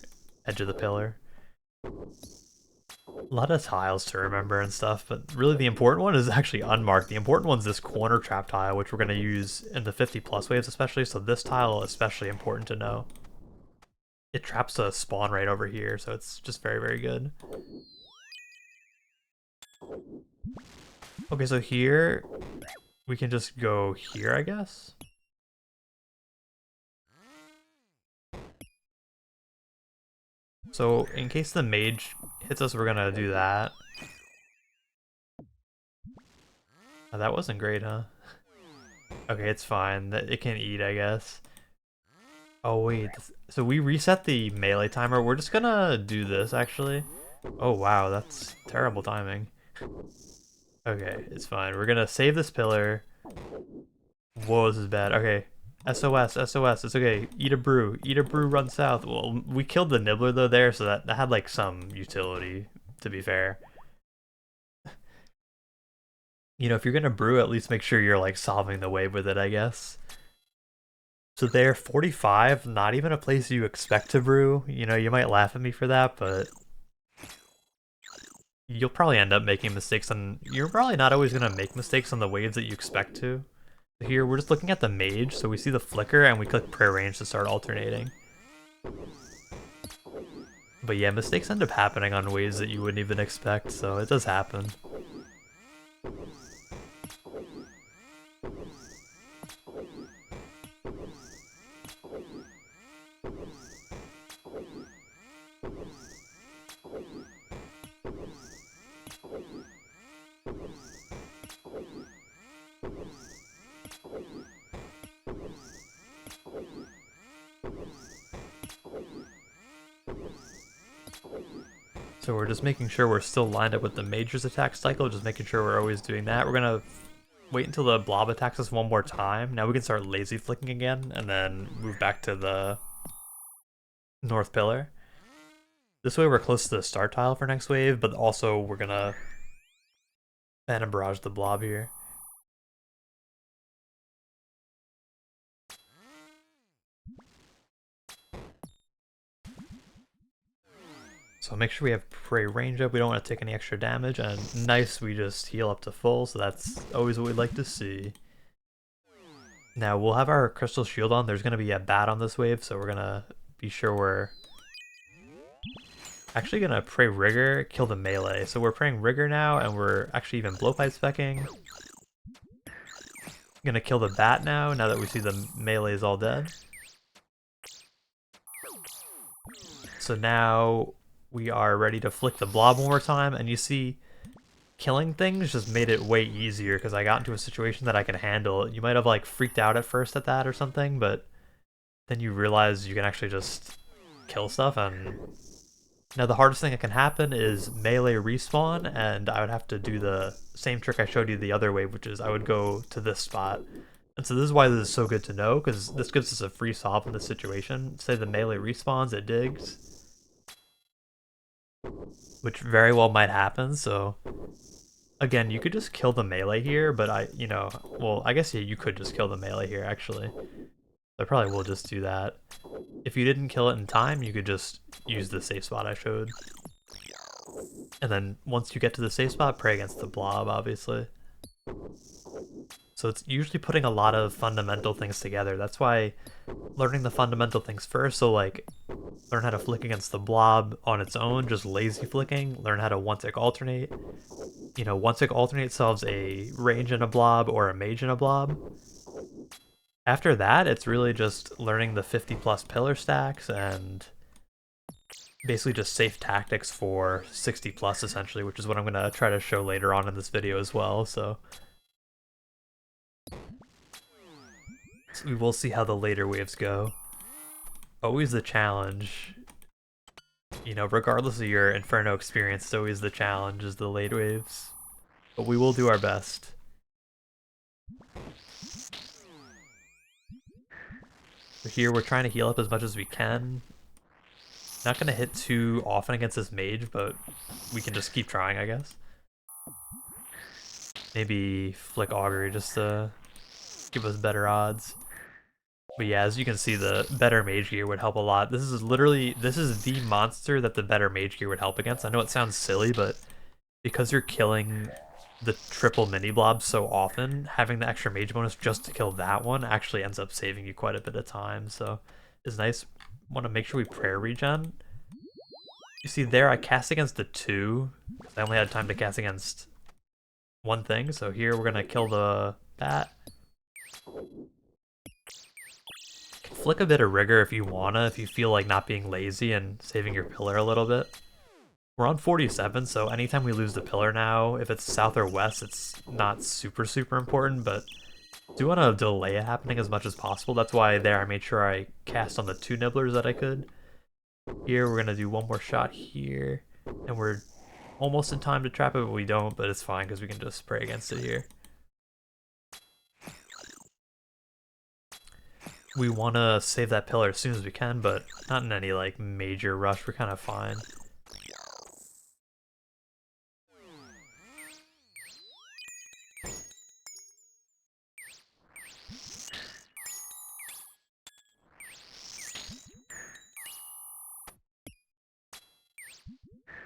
edge of the pillar. A lot of tiles to remember and stuff, but really the important one is actually unmarked. The important one's this corner trap tile, which we're going to use in the 50 plus waves especially, so this tile is especially important to know. It traps a spawn right over here, so it's just very, very good. Okay, so here, we can just go here, I guess? So, in case the mage hits us, we're gonna do that. Oh, that wasn't great, huh? Okay, it's fine. It can eat, I guess. Oh, wait. So we reset the melee timer. We're just gonna do this, actually. Oh, wow. That's terrible timing. Okay, it's fine. We're gonna save this pillar. Whoa, this is bad. Okay. SOS, SOS. It's okay. Eat a brew. Eat a brew, run south. Well, we killed the nibbler, though, there, so that had, like, some utility, to be fair. You know, if you're gonna brew, at least make sure you're, like, solving the wave with it, I guess. So there, 45, not even a place you expect to brew. You know, you might laugh at me for that, but you'll probably end up making mistakes, and you're probably not always going to make mistakes on the waves that you expect to. Here, we're just looking at the mage, so we see the flicker, and we click prearrange to start alternating. But yeah, mistakes end up happening on waves that you wouldn't even expect, so it does happen. So we're just making sure we're still lined up with the mage's attack cycle, just making sure we're always doing that. We're gonna wait until the blob attacks us one more time. Now we can start lazy flicking again, and then move back to the north pillar. This way we're close to the start tile for next wave, but also we're gonna Phantom Barrage the blob here. So make sure we have prey range up, we don't want to take any extra damage, and nice, we just heal up to full, so that's always what we'd like to see. Now we'll have our crystal shield on, there's going to be a bat on this wave, so we're going to be sure we're actually going to pray rigor, kill the melee. So we're praying rigor now, and we're actually even blowpipe specking. Gonna kill the bat now that we see the melee is all dead. So now we are ready to flick the blob one more time, and you see killing things just made it way easier because I got into a situation that I can handle. You might have like freaked out at first at that or something, but then you realize you can actually just kill stuff. And now the hardest thing that can happen is melee respawn, and I would have to do the same trick I showed you the other way, which is I would go to this spot. And so this is why this is so good to know, because this gives us a free solve in this situation. Say the melee respawns, it digs, which very well might happen, so again, you could just kill the melee here, but well, I guess yeah, you could just kill the melee here, actually. I probably will just do that. If you didn't kill it in time, you could just use the safe spot I showed. And then once you get to the safe spot, pray against the blob, obviously. So it's usually putting a lot of fundamental things together. That's why learning the fundamental things first, so like learn how to flick against the blob on its own, just lazy flicking, learn how to one-tick alternate. You know, one-tick alternate solves a range in a blob or a mage in a blob. After that, it's really just learning the 50 plus pillar stacks and basically just safe tactics for 60 plus essentially, which is what I'm going to try to show later on in this video as well. So we will see how the later waves go. Always the challenge. You know, regardless of your Inferno experience, it's always the challenge is the late waves. But we will do our best. So here we're trying to heal up as much as we can. Not gonna hit too often against this mage, but we can just keep trying, I guess. Maybe flick augury just to give us better odds. But yeah, as you can see, the better mage gear would help a lot. This is the monster that the better mage gear would help against. I know it sounds silly, but because you're killing the triple mini blobs so often, having the extra mage bonus just to kill that one actually ends up saving you quite a bit of time. So it's nice. Want to make sure we prayer regen. You see there, I cast against the 2. I only had time to cast against one thing. So here we're gonna kill the bat. Flick a bit of rigor if you wanna, if you feel like not being lazy and saving your pillar a little bit. We're on 47, so anytime we lose the pillar now, if it's south or west, it's not super important, but do want to delay it happening as much as possible. That's why there I made sure I cast on the 2 nibblers that I could. Here, we're going to do one more shot here, and we're almost in time to trap it, but we don't, but it's fine because we can just spray against it here. We want to save that pillar as soon as we can, but not in any like major rush. We're kind of fine.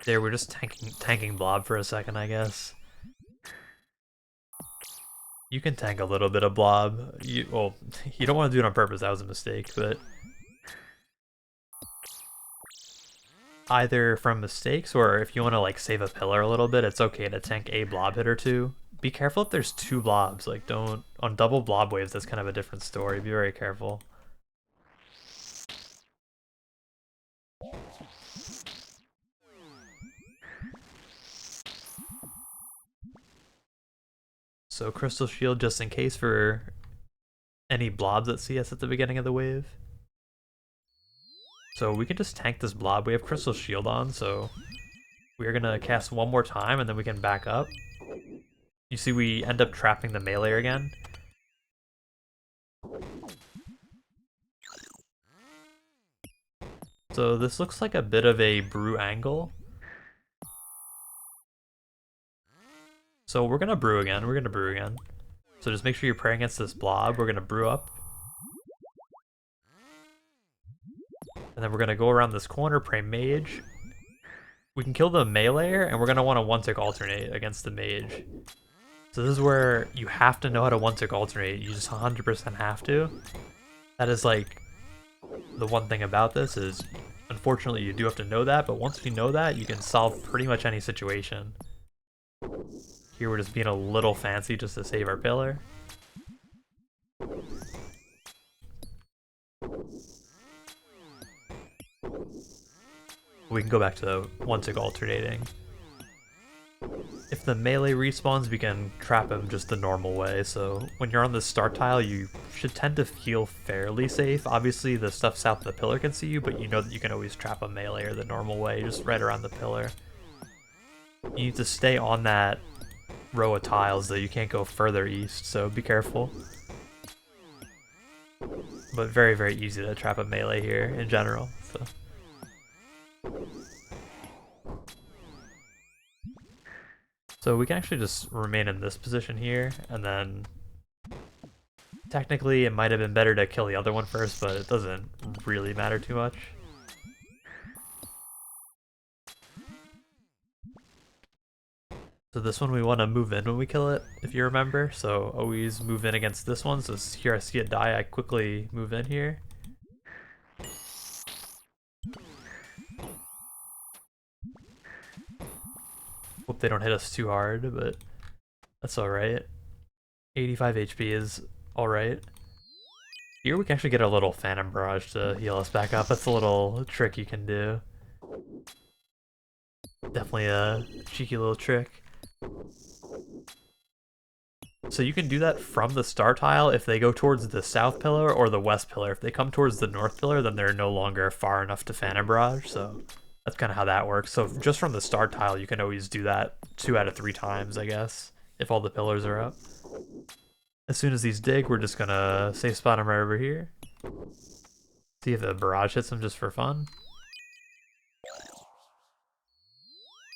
There, we're just tanking blob for a second, I guess. You can tank a little bit of blob. Well, you don't want to do it on purpose, that was a mistake, but either from mistakes or if you want to like save a pillar a little bit, it's okay to tank a blob hit or 2. Be careful if there's 2 blobs, like don't, on double blob waves, that's kind of a different story. Be very careful. So crystal shield just in case for any blobs that see us at the beginning of the wave. So we can just tank this blob. We have crystal shield on, so we're gonna cast one more time and then we can back up. You see we end up trapping the melee again. So this looks like a bit of a brew angle. So we're gonna brew again, So just make sure you're praying against this blob. We're gonna brew up. And then we're gonna go around this corner, pray mage. We can kill the meleeer, and we're gonna want to 1-tick alternate against the mage. So this is where you have to know how to 1-tick alternate. You just 100% have to. That is like the one thing about this is, unfortunately, you do have to know that. But once you know that, you can solve pretty much any situation. Here we're just being a little fancy just to save our pillar. We can go back to the 1-tick alternating. If the melee respawns, we can trap him just the normal way. So when you're on the start tile, you should tend to feel fairly safe. Obviously, the stuff south of the pillar can see you, but you know that you can always trap a meleeer the normal way, just right around the pillar. You need to stay on that row of tiles, though. You can't go further east, so be careful. But very easy to trap a melee here in general. So we can actually just remain in this position here, and then technically it might have been better to kill the other one first, but it doesn't really matter too much. So this one we want to move in when we kill it, if you remember. So always move in against this one. So here I see it die, I quickly move in here. Hope they don't hit us too hard, but that's alright. 85 HP is alright. Here we can actually get a little Phantom Barrage to heal us back up. That's a little trick you can do. Definitely a cheeky little trick. So you can do that from the star tile if they go towards the south pillar or the west pillar. If they come towards the north pillar, then they're no longer far enough to Phantom Barrage, so that's kind of how that works. So just from the star tile, you can always do that 2 out of 3 times, I guess, if all the pillars are up. As soon as these dig, we're just gonna safe spot them right over here. See if the barrage hits them just for fun.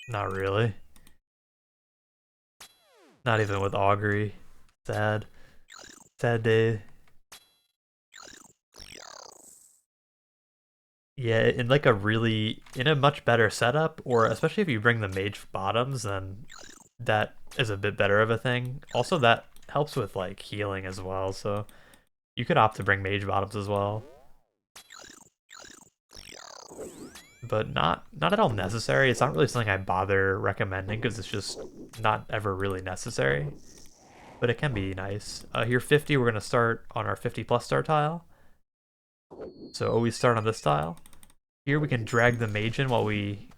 Not really. Not even with augury. Sad. Sad day. Yeah, in like in a much better setup, or especially if you bring the mage bottoms, then that is a bit better of a thing. Also, that helps with like healing as well, so you could opt to bring mage bottoms as well. But not at all necessary. It's not really something I bother recommending because it's just not ever really necessary. But it can be nice. Here 50, we're gonna start on our 50 plus star tile. So always start on this tile. Here we can drag the mage in while we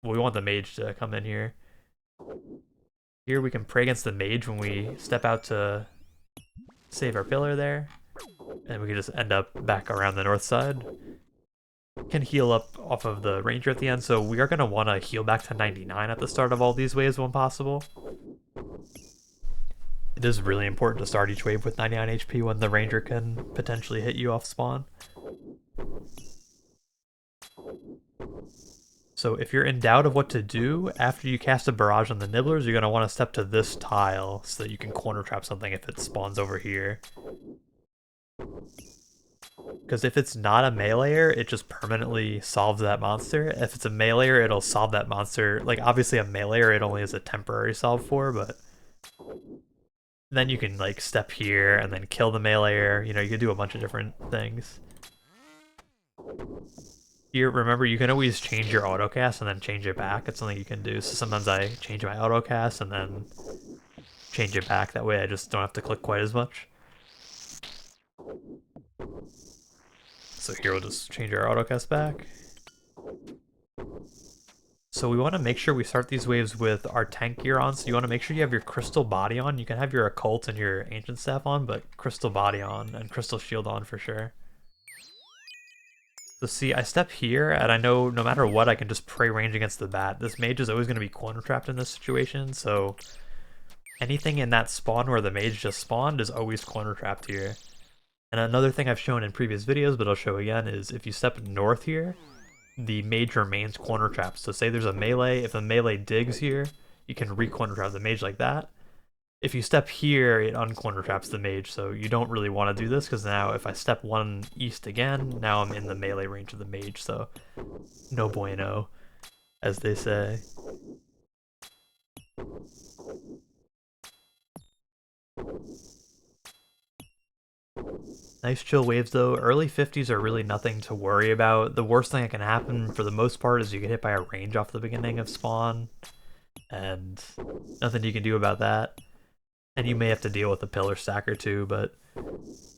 want the mage to come in here. Here we can pray against the mage when we step out to save our pillar there. And we can just end up back around the north side. Can heal up off of the ranger at the end, so we are going to want to heal back to 99 at the start of all these waves when possible. It is really important to start each wave with 99 HP when the ranger can potentially hit you off spawn. So if you're in doubt of what to do, after you cast a barrage on the nibblers, you're going to want to step to this tile so that you can corner trap something if it spawns over here. Because if it's not a meleeer, it just permanently solves that monster. If it's a meleeer, it'll solve that monster. Like, obviously a meleeer, it only is a temporary solve for, but then you can, like, step here and then kill the meleeer. You know, you can do a bunch of different things. Here, remember, you can always change your autocast and then change it back. It's something you can do. So sometimes I change my autocast and then change it back. That way I just don't have to click quite as much. So here we'll just change our autocast back. So we want to make sure we start these waves with our tank gear on. So you want to make sure you have your crystal body on. You can have your occult and your ancient staff on, but crystal body on and crystal shield on for sure. So see, I step here, and I know no matter what, I can just pray range against the bat. This mage is always going to be corner trapped in this situation, so anything in that spawn where the mage just spawned is always corner trapped here. And another thing I've shown in previous videos, but I'll show again, is if you step north here, the mage remains corner trapped. So say there's a melee, if the melee digs here, you can re-corner trap the mage like that. If you step here, it uncorner traps the mage, so you don't really want to do this, because now if I step one east again, now I'm in the melee range of the mage, so no bueno, as they say. Nice chill waves though. Early 50s are really nothing to worry about. The worst thing that can happen for the most part is you get hit by a range off the beginning of spawn, and nothing you can do about that. And you may have to deal with a pillar stack or two, but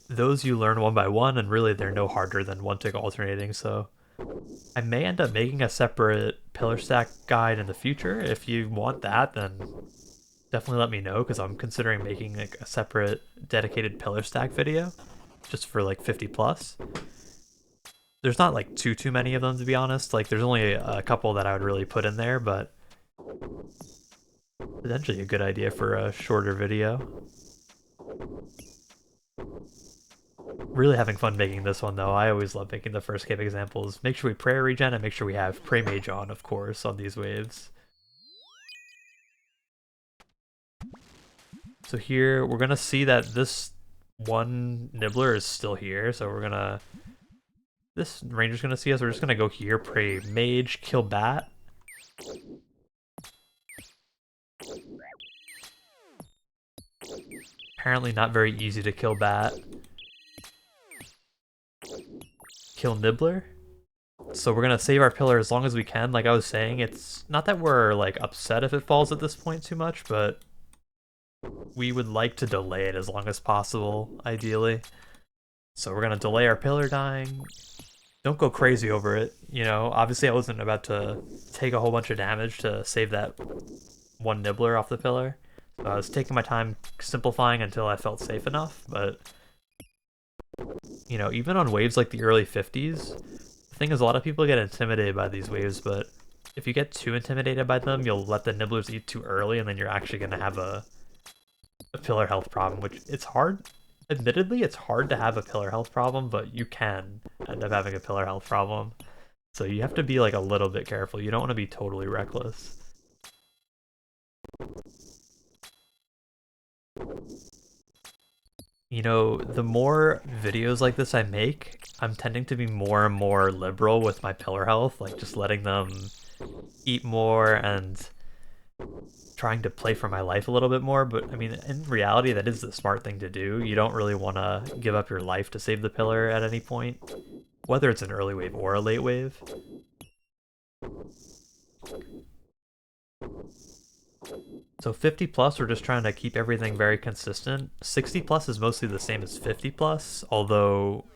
those you learn one by one, and really they're no harder than one tick alternating, so I may end up making a separate pillar stack guide in the future. If you want that, then definitely let me know, because I'm considering making like a separate dedicated pillar stack video just for like 50 plus. There's not like too many of them, to be honest. Like there's only a couple that I would really put in there, but potentially a good idea for a shorter video. Really having fun making this one though. I always love making the first cave examples. Make sure we pray regen and make sure we have pray mage on, of course, on these waves. So here we're gonna see that this one nibbler is still here, so we're gonna, this ranger's gonna see us. We're just gonna go here, pray mage, kill bat. Apparently not very easy to kill bat. Kill nibbler. So we're gonna save our pillar as long as we can. Like I was saying, it's not that we're like upset if it falls at this point too much, but we would like to delay it as long as possible, ideally. So we're gonna delay our pillar dying. Don't go crazy over it, you know. Obviously I wasn't about to take a whole bunch of damage to save that one nibbler off the pillar. So I was taking my time simplifying until I felt safe enough, but you know, even on waves like the early 50s, the thing is a lot of people get intimidated by these waves, but if you get too intimidated by them, you'll let the nibblers eat too early, and then you're actually going to have a pillar health problem, which it's hard. Admittedly, it's hard to have a pillar health problem, but you can end up having a pillar health problem. So you have to be like a little bit careful. You don't want to be totally reckless. You know, the more videos like this I make, I'm tending to be more and more liberal with my pillar health, like just letting them eat more and trying to play for my life a little bit more. But I mean, in reality, that is the smart thing to do. You don't really want to give up your life to save the pillar at any point, whether it's an early wave or a late wave. So 50 plus, we're just trying to keep everything very consistent. 60 plus is mostly the same as 50 plus, although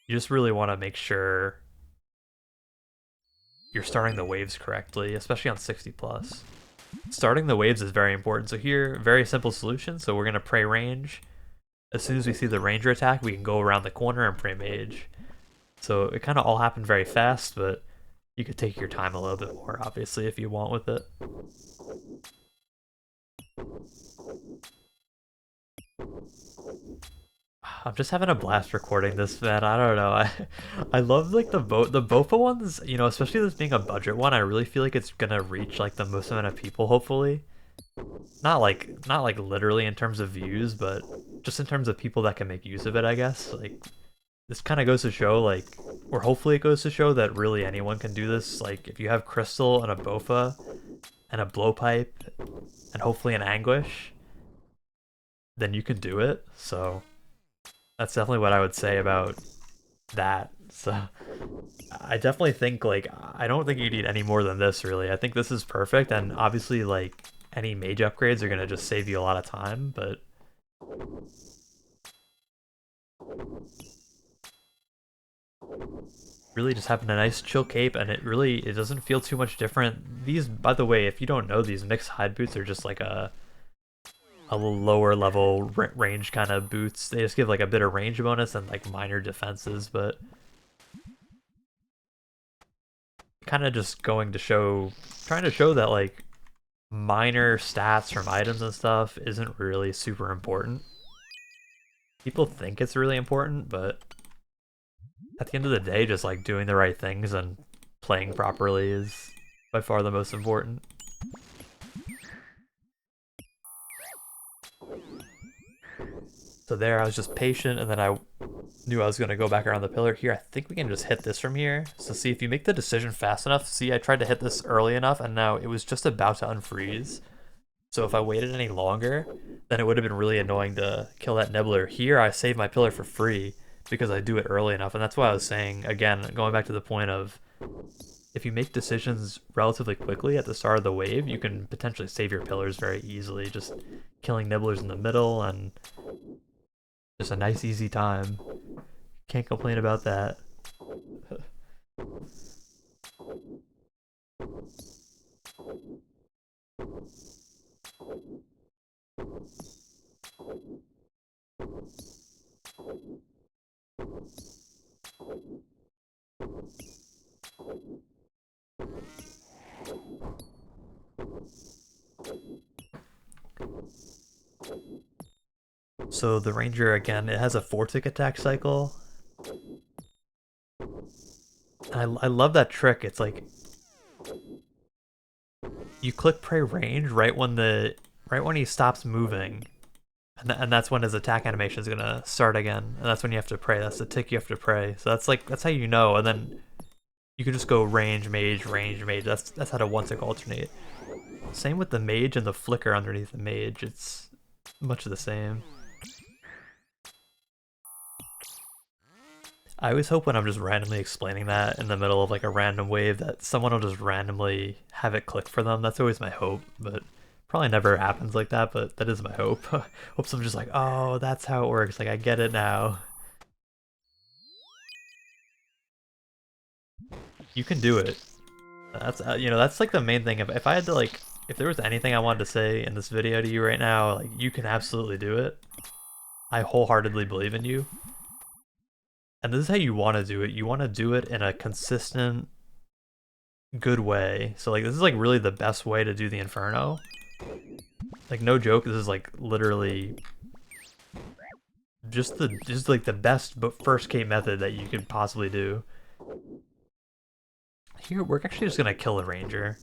you just really want to make sure you're starting the waves correctly, especially on 60 plus. Starting the waves is very important. So here, very simple solution. So we're going to pray range. As soon as we see the ranger attack, we can go around the corner and pray mage. So it kind of all happened very fast, but you could take your time a little bit more, obviously, if you want with it. I'm just having a blast recording this, man. I don't know. I love like the bowfa ones, you know, especially this being a budget one. I really feel like it's gonna reach like the most amount of people, hopefully. Not like literally in terms of views, but just in terms of people that can make use of it, I guess. Like this kind of goes to show like, or hopefully it goes to show that really anyone can do this. Like if you have crystal and a bowfa and a blowpipe and hopefully an anguish, then you can do it. So that's definitely what I would say about that. So I definitely think like I don't think you need any more than this really. I think this is perfect, and obviously like any mage upgrades are gonna just save you a lot of time, but really just having a nice chill cape, and it doesn't feel too much different. These, by the way, if you don't know, these mixed hide boots are just like a lower level range kind of boots. They just give like a bit of range bonus and like minor defenses, but kind of just trying to show that like minor stats from items and stuff isn't really super important. People think it's really important, but at the end of the day, just like doing the right things and playing properly is by far the most important. So there, I was just patient, and then I knew I was going to go back around the pillar here. I think we can just hit this from here. So see, if you make the decision fast enough, see, I tried to hit this early enough, and now it was just about to unfreeze. So if I waited any longer, then it would have been really annoying to kill that nibbler. Here, I saved my pillar for free because I do it early enough, and that's why I was saying, again, going back to the point of, if you make decisions relatively quickly at the start of the wave, you can potentially save your pillars very easily, just killing nibblers in the middle, and just a nice easy time. Can't complain about that. So the ranger, again, it has a 4-tick attack cycle. I love that trick. It's like you click pray range right when he stops moving, and that's when his attack animation is gonna start again, and that's when you have to pray. That's the tick you have to pray. So that's how you know, and then you can just go range mage, range mage. That's how to 1-tick alternate. Same with the mage and the flicker underneath the mage. It's much the same. I always hope when I'm just randomly explaining that in the middle of like a random wave that someone will just randomly have it click for them. That's always my hope, but probably never happens like that, but that is my hope. Hope someone's just like, oh, that's how it works. Like, I get it now. You can do it. That's, you know, that's like the main thing. If I had to like, if there was anything I wanted to say in this video to you right now, like, you can absolutely do it. I wholeheartedly believe in you. And this is how you want to do it. You want to do it in a consistent, good way. So like this is like really the best way to do the inferno. Like no joke, this is like literally just like the best but first cape method that you could possibly do. here we're actually just gonna kill the ranger.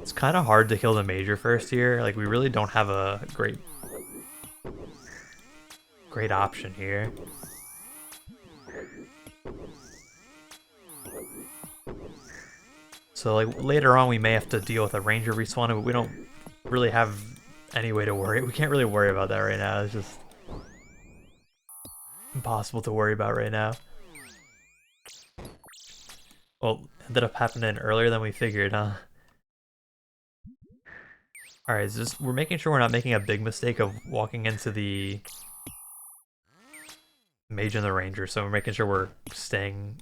It's kind of hard to kill the major first here. Like, we really don't have a great option here. So like later on we may have to deal with a ranger respawning, but we don't really have any way to worry. We can't really worry about that right now. It's just impossible to worry about right now. Well, ended up happening earlier than we figured, huh? Alright, so we're making sure we're not making a big mistake of walking into the mage and the ranger, so we're making sure we're staying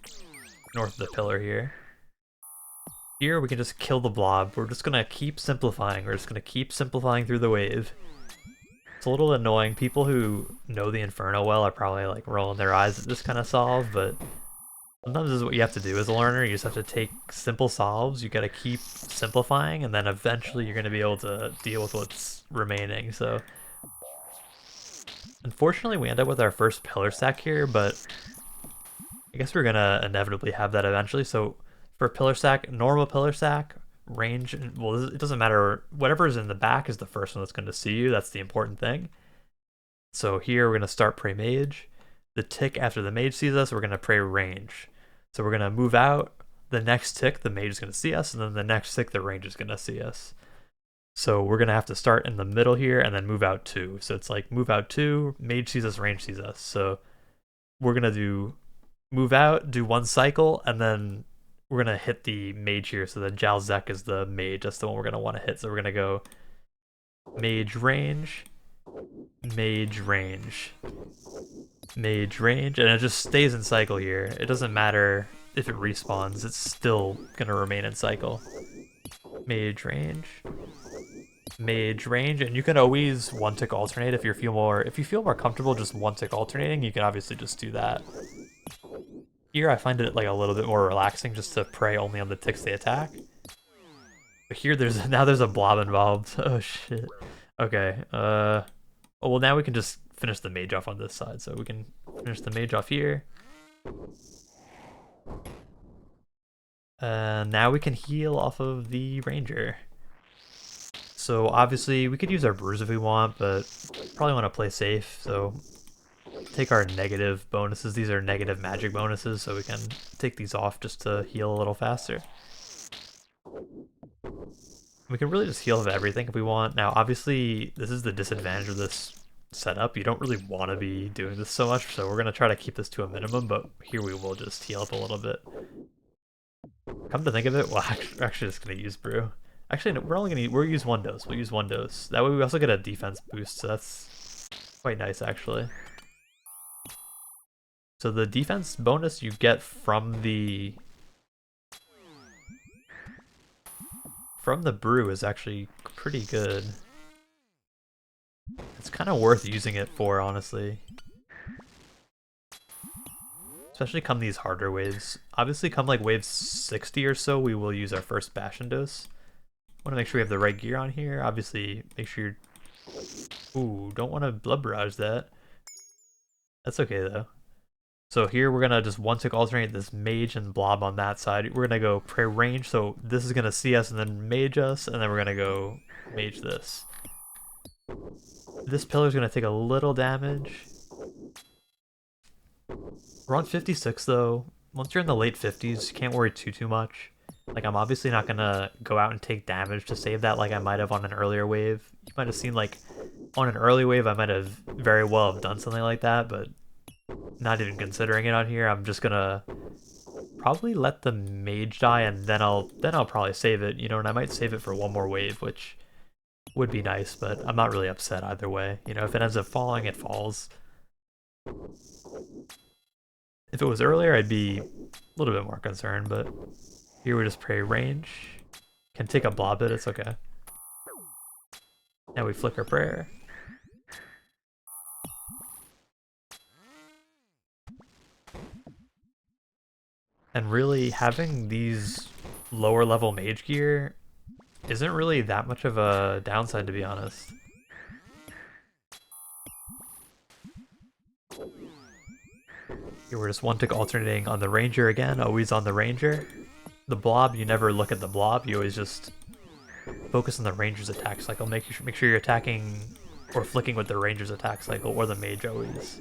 north of the pillar here. Here we can just kill the blob. We're just gonna keep simplifying. We're just gonna keep simplifying through the wave. It's a little annoying. People who know the Inferno well are probably like rolling their eyes at this kind of solve, but sometimes this is what you have to do as a learner. You just have to take simple solves. You gotta keep simplifying, and then eventually you're gonna be able to deal with what's remaining. So unfortunately we end up with our first pillar stack here, but I guess we're gonna inevitably have that eventually. So for pillar stack, normal pillar stack, range, well, it doesn't matter. Whatever's in the back is the first one that's going to see you. That's the important thing. So here we're going to start pray mage. The tick after the mage sees us, we're going to pray range. So we're going to move out. The next tick, the mage is going to see us, and then the next tick, the range is going to see us. So we're going to have to start in the middle here and then move out 2. So it's like move out 2, mage sees us, range sees us. So we're going to do move out, do 1 cycle, and then we're going to hit the mage here. So the Jalzek is the mage. That's the one we're going to want to hit. So we're going to go mage range, mage range, mage range. And it just stays in cycle here. It doesn't matter if it respawns. It's still going to remain in cycle. Mage range, mage range. And you can always 1-tick alternate if you feel more comfortable just 1-tick alternating. You can obviously just do that. Here I find it like a little bit more relaxing just to prey only on the ticks they attack. But here there's a blob involved. Oh shit. Okay. Oh, well, now we can just finish the mage off on this side. So we can finish the mage off here. Now we can heal off of the ranger. So obviously we could use our brews if we want, but probably want to play safe. So take our negative bonuses. These are negative magic bonuses, so we can take these off just to heal a little faster. We can really just heal of everything if we want. Now, obviously, this is the disadvantage of this setup. You don't really want to be doing this so much, so we're going to try to keep this to a minimum, but here we will just heal up a little bit. Come to think of it, well, we're actually just going to use brew. Actually, no, we'll use 1 dose. We'll use 1 dose. That way we also get a defense boost, so that's quite nice, actually. So the defense bonus you get from the brew is actually pretty good. It's kind of worth using it for, honestly. Especially come these harder waves. Obviously come like wave 60 or so, we will use our first Bastion dose. Want to make sure we have the right gear on here. Obviously make sure you're... Ooh, don't want to blood barrage that. That's okay though. So here we're gonna just 1-tick alternate this mage and blob on that side. We're gonna go pray range, so this is gonna see us and then mage us, and then we're gonna go mage this. This pillar's gonna take a little damage. We're on 56 though. Once you're in the late 50s, you can't worry too much. Like, I'm obviously not gonna go out and take damage to save that like I might have on an earlier wave. You might have seen like on an early wave I might have very well have done something like that, but not even considering it on here. I'm just gonna probably let the mage die, and then I'll probably save it, you know, and I might save it for 1 more wave, which would be nice, but I'm not really upset either way. You know, if it ends up falling, it falls. If it was earlier, I'd be a little bit more concerned, but here we just pray range. Can take a blob hit, it's okay. Now we flicker prayer. And really, having these lower level mage gear isn't really that much of a downside, to be honest. Here Here we're just one tick alternating on the ranger again, always on the ranger. The blob, you never look at the blob, you always just focus on the ranger's attack cycle. Make sure you're attacking or flicking with the ranger's attack cycle, or the mage always.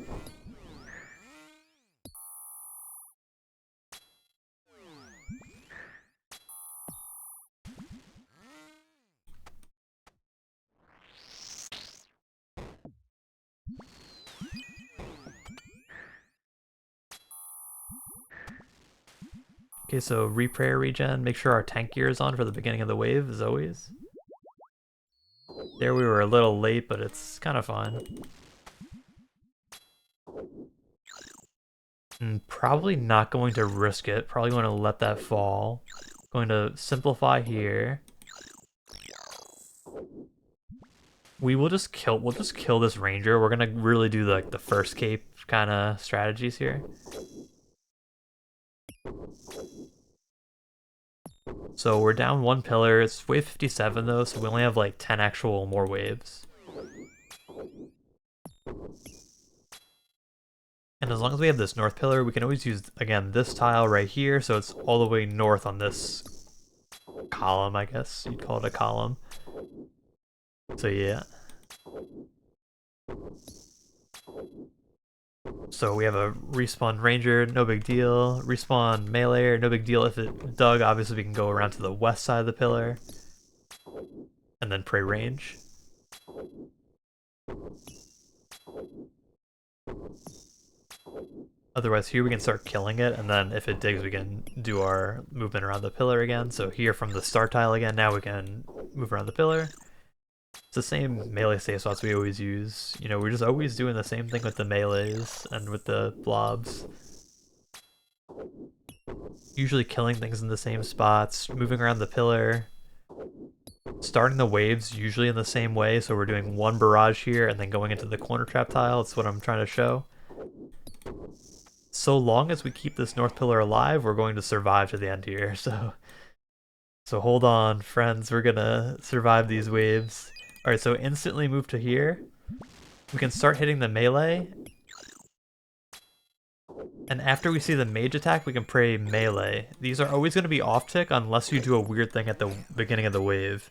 Okay, so reprayer regen, make sure our tank gear is on for the beginning of the wave, as always. There we were a little late, but it's kind of fine. Probably not going to risk it, probably going to let that fall. Going to simplify here. We'll just kill this ranger. We're gonna really do the first cape kind of strategies here. So we're down one pillar. It's wave 57 though, so we only have like 10 actual more waves. And as long as we have this north pillar, we can always use, again, this tile right here, so it's all the way north on this column, I guess you'd call it a column. So yeah. So we have a respawn ranger, no big deal. Respawn melee, no big deal if it dug. Obviously we can go around to the west side of the pillar. And then pray range. Otherwise here we can start killing it, and then if it digs we can do our movement around the pillar again. So here from the start tile again, now we can move around the pillar. It's the same melee save spots we always use. You know, we're just always doing the same thing with the melees and with the blobs. Usually killing things in the same spots, moving around the pillar. Starting the waves usually in the same way, so we're doing one barrage here and then going into the corner trap tile. That's what I'm trying to show. So long as we keep this north pillar alive, we're going to survive to the end here. So hold on, friends. We're gonna survive these waves. All right, so instantly move to here. We can start hitting the melee. And after we see the mage attack, we can pray melee. These are always going to be off tick unless you do a weird thing at the beginning of the wave.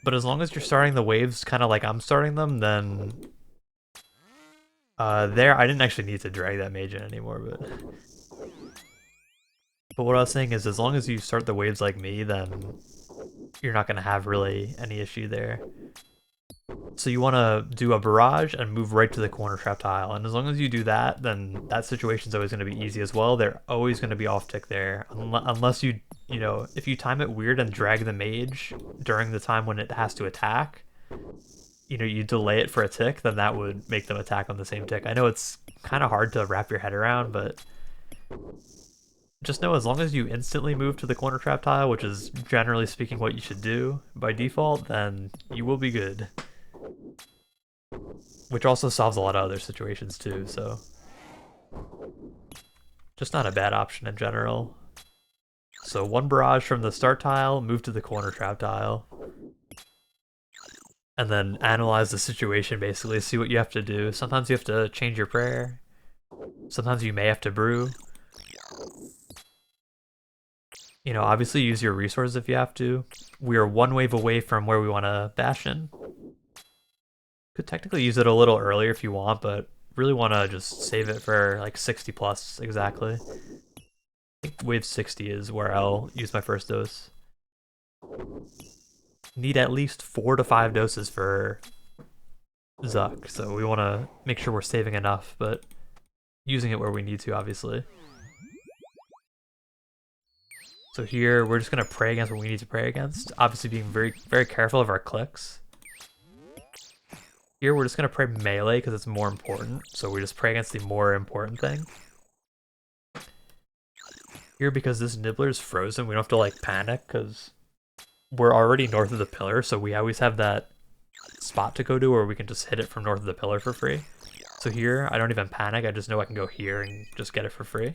But as long as you're starting the waves kind of like I'm starting them, then there, I didn't actually need to drag that mage in anymore, but what I was saying is as long as you start the waves like me, then you're not going to have really any issue there. So you want to do a barrage and move right to the corner trap tile, and as long as you do that, then that situation's always going to be easy as well. They're always going to be off tick there, unless you know, if you time it weird and drag the mage during the time when it has to attack, you know, you delay it for a tick, then that would make them attack on the same tick. I know it's kind of hard to wrap your head around, but just know as long as you instantly move to the corner trap tile, which is generally speaking what you should do by default, then you will be good. Which also solves a lot of other situations too, so just not a bad option in general. So one barrage from the start tile, move to the corner trap tile. And then analyze the situation, basically, see what you have to do. Sometimes you have to change your prayer. Sometimes you may have to brew. You know, obviously use your resources if you have to. We are one wave away from where we want to bash in. Could technically use it a little earlier if you want, but really want to just save it for like 60 plus exactly. I think wave 60 is where I'll use my first dose. Need at least 4 to 5 doses for Zuck, so we want to make sure we're saving enough, but using it where we need to, obviously. So here, we're just going to pray against what we need to pray against, obviously being very, very careful of our clicks. Here, we're just going to pray melee because it's more important, so we just pray against the more important thing. Here, because this nibbler is frozen, we don't have to like panic because we're already north of the pillar, so we always have that spot to go to where we can just hit it from north of the pillar for free. So here, I don't even panic, I just know I can go here and just get it for free.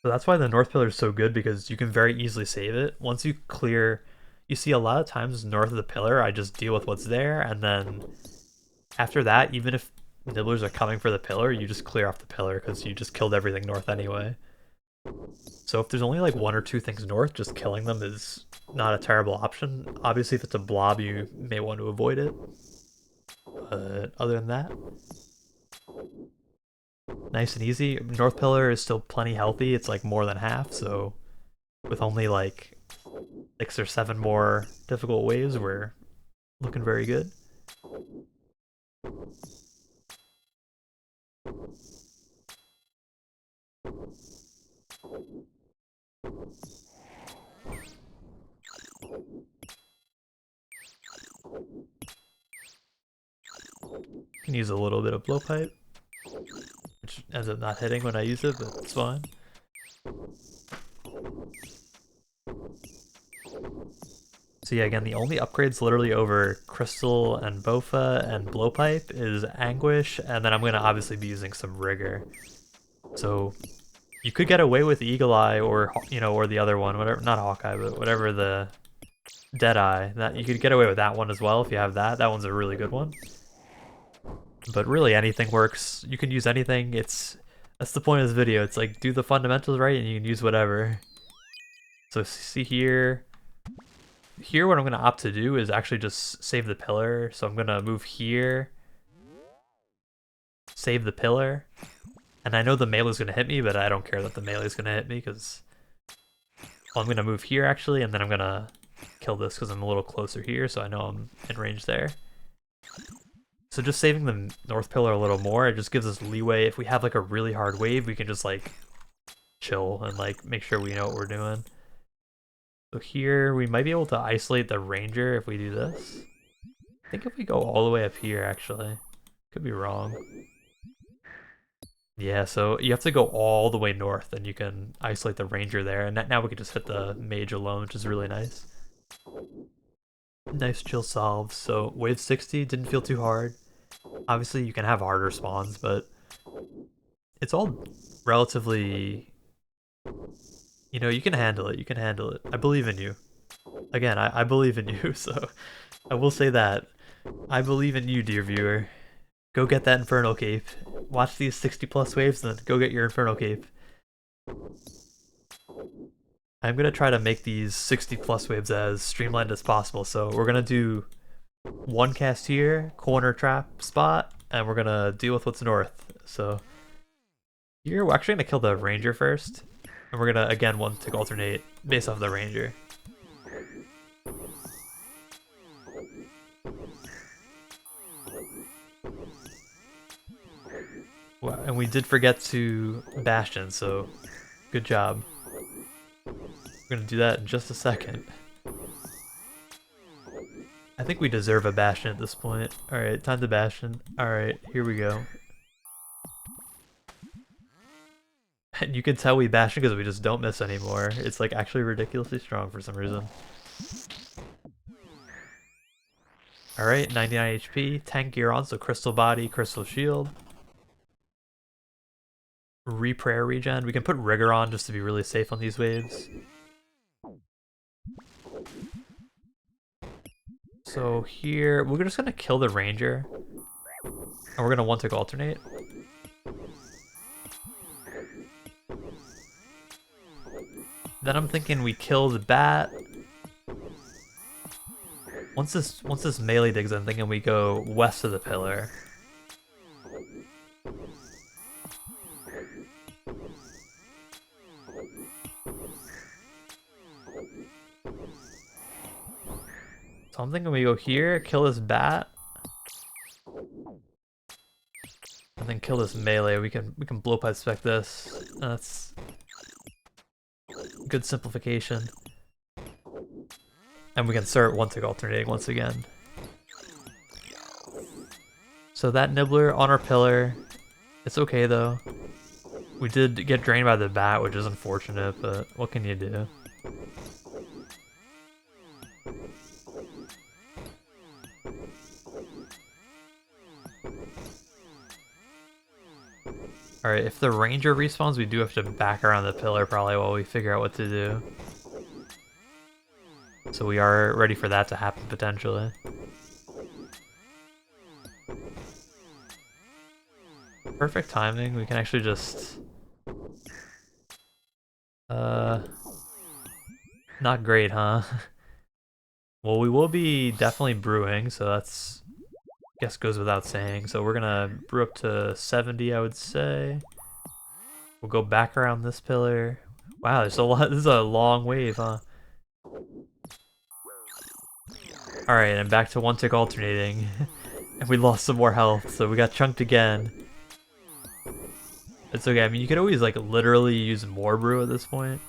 So that's why the north pillar is so good, because you can very easily save it. Once you clear, you see a lot of times north of the pillar, I just deal with what's there, and then after that, even if nibblers are coming for the pillar, you just clear off the pillar because you just killed everything north anyway. So if there's only like 1 or 2 things north, just killing them is not a terrible option. Obviously, if it's a blob, you may want to avoid it. But other than that, nice and easy. North pillar is still plenty healthy. It's like more than half, so with only like 6 or 7 more difficult waves, we're looking very good. Can use a little bit of blowpipe, which ends up not hitting when I use it, but it's fine. So yeah, again, the only upgrades literally over Crystal and Bowfa and Blowpipe is Anguish, and then I'm going to obviously be using some Rigor. So you could get away with Eagle Eye or, you know, or the other one, whatever, not Hawkeye, but whatever the Deadeye, that you could get away with that one as well if you have that. That one's a really good one. But really anything works. You can use anything. That's the point of this video. It's like do the fundamentals right and you can use whatever. So see here. Here what I'm going to opt to do is actually just save the pillar. So I'm going to move here. Save the pillar. And I know the melee is going to hit me, but I don't care that the melee is going to hit me because well, I'm going to move here actually, and then I'm going to kill this because I'm a little closer here, so I know I'm in range there. So just saving the north pillar a little more, it just gives us leeway. If we have like a really hard wave, we can just like chill and like make sure we know what we're doing. So here, we might be able to isolate the ranger if we do this. I think if we go all the way up here, actually. Could be wrong. Yeah, so you have to go all the way north and you can isolate the ranger there. And now we can just hit the mage alone, which is really nice. Nice chill solve. So wave 60 didn't feel too hard. Obviously you can have harder spawns, but it's all relatively, you know, you can handle it. You can handle it. I believe in you. Again, I believe in you, so I will say that. I believe in you, dear viewer. Go get that Infernal Cape. Watch these 60 plus waves, then go get your Infernal Cape. I'm gonna try to make these 60 plus waves as streamlined as possible, so we're gonna do one cast here, corner trap spot, and we're gonna deal with what's north. So here, we're actually gonna kill the ranger first, and we're gonna, again, one tick alternate based off the ranger. Wow, and we did forget to Bastion, so good job. We're gonna do that in just a second. I think we deserve a Bastion at this point. Alright, time to Bastion. Alright, here we go. And you can tell we Bastion because we just don't miss anymore. It's like actually ridiculously strong for some reason. Alright, 99 HP, tank gear on, so crystal body, crystal shield. Prayer regen. We can put rigor on just to be really safe on these waves. So here, we're just gonna kill the ranger. And we're gonna one tick alternate. Then I'm thinking we kill the bat. Once this melee digs, I'm thinking we go west of the pillar. So I'm thinking we go here, kill this bat, and then kill this melee. We can blowpipe spec this. That's good simplification. And we can start one tick alternating once again. So that nibbler on our pillar, it's okay though. We did get drained by the bat, which is unfortunate, but what can you do? Alright, if the ranger respawns, we do have to back around the pillar probably while we figure out what to do. So we are ready for that to happen potentially. Perfect timing. We can actually just... Not great, huh? Well, we will be definitely brewing, so that's... guess goes without saying. So we're gonna brew up to 70, I would say. We'll go back around this pillar. Wow, there's a lot. This is a long wave, huh? Alright, and back to one tick alternating. And we lost some more health, so we got chunked again. It's okay, I mean, you could always, like, literally use more brew at this point.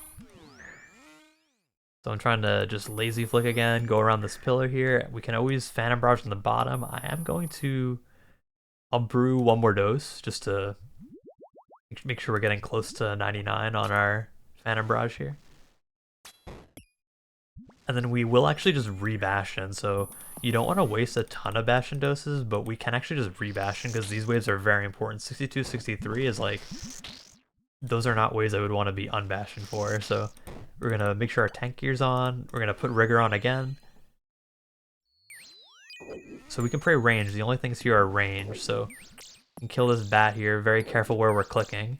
So I'm trying to just lazy flick again, go around this pillar here. We can always phantom barrage on the bottom. I am going to... I'll brew one more dose, just to make sure we're getting close to 99 on our phantom barrage here. And then we will actually just re-bastion, so you don't want to waste a ton of bastion doses, but we can actually just re-bastion because these waves are very important. 62, 63 is like, those are not waves I would want to be unbastioned for, so we're going to make sure our tank gear's on, we're going to put rigor on again. So we can pray range, the only things here are range, so we can kill this bat here, very careful where we're clicking.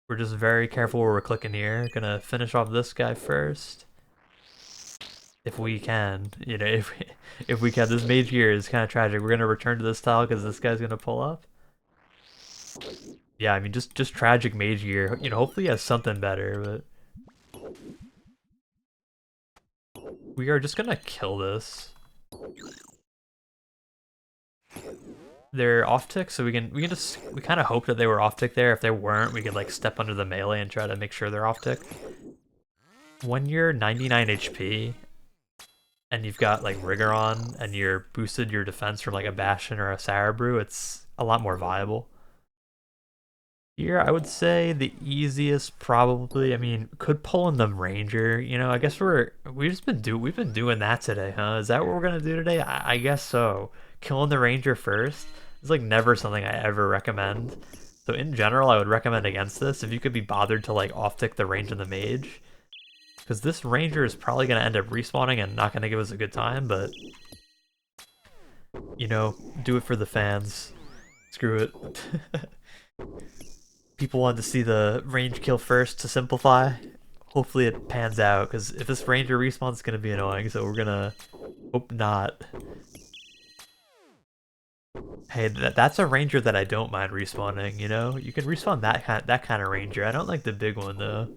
We're just very careful where we're clicking here. Gonna finish off this guy first. If we can, you know, if we can. This mage gear is kind of tragic. We're gonna return to this tile because this guy's gonna pull up. Yeah, I mean, just tragic mage gear. You know, hopefully he has something better, but... We are just gonna kill this. They're off tick, so we kind of hope that they were off tick there. If they weren't, we could like step under the melee and try to make sure they're off tick. When you're 99 HP and you've got like rigor on and you're boosted your defense from like a bastion or a Sarah brew, it's a lot more viable. Here, I would say the easiest probably, I mean, could pull in the ranger. You know, I guess we've been doing that today, huh? Is that what we're gonna do today? I guess so. Killing the ranger first is like never something I ever recommend. So in general, I would recommend against this if you could be bothered to like off tick the range and the mage, because this ranger is probably gonna end up respawning and not gonna give us a good time. But you know, do it for the fans. Screw it. People wanted to see the range kill first to simplify. Hopefully it pans out, because if this ranger respawns, it's going to be annoying, so we're going to hope not. Hey, that's a ranger that I don't mind respawning, you know? You can respawn that kind of ranger. I don't like the big one, though.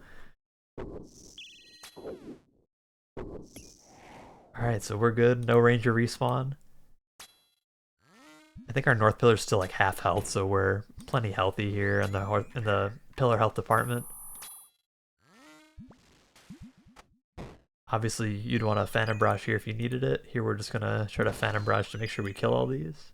Alright, so we're good. No ranger respawn. I think our north pillar's still like half health, so we're plenty healthy here in the pillar health department. Obviously, you'd want a phantom barrage here if you needed it. Here we're just gonna try to phantom barrage to make sure we kill all these.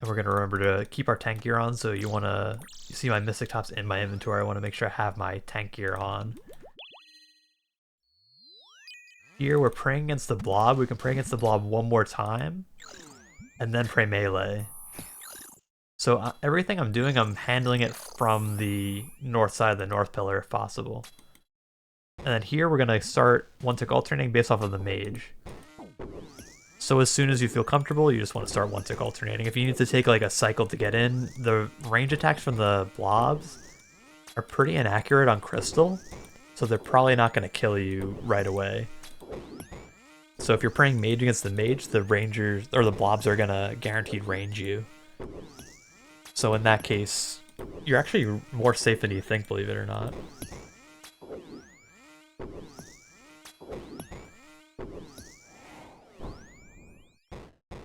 And we're gonna remember to keep our tank gear on, so you see my Mystic Tops in my inventory, I want to make sure I have my tank gear on. Here we're praying against the blob. We can pray against the blob one more time, and then pray melee. So everything I'm doing, I'm handling it from the north side of the north pillar if possible. And then here we're gonna start one tick alternating based off of the mage. So as soon as you feel comfortable, you just want to start one tick alternating. If you need to take like a cycle to get in, the range attacks from the blobs are pretty inaccurate on crystal, so they're probably not gonna kill you right away. So if you're praying mage against the mage, the rangers or the blobs are gonna guaranteed range you. So in that case, you're actually more safe than you think, believe it or not.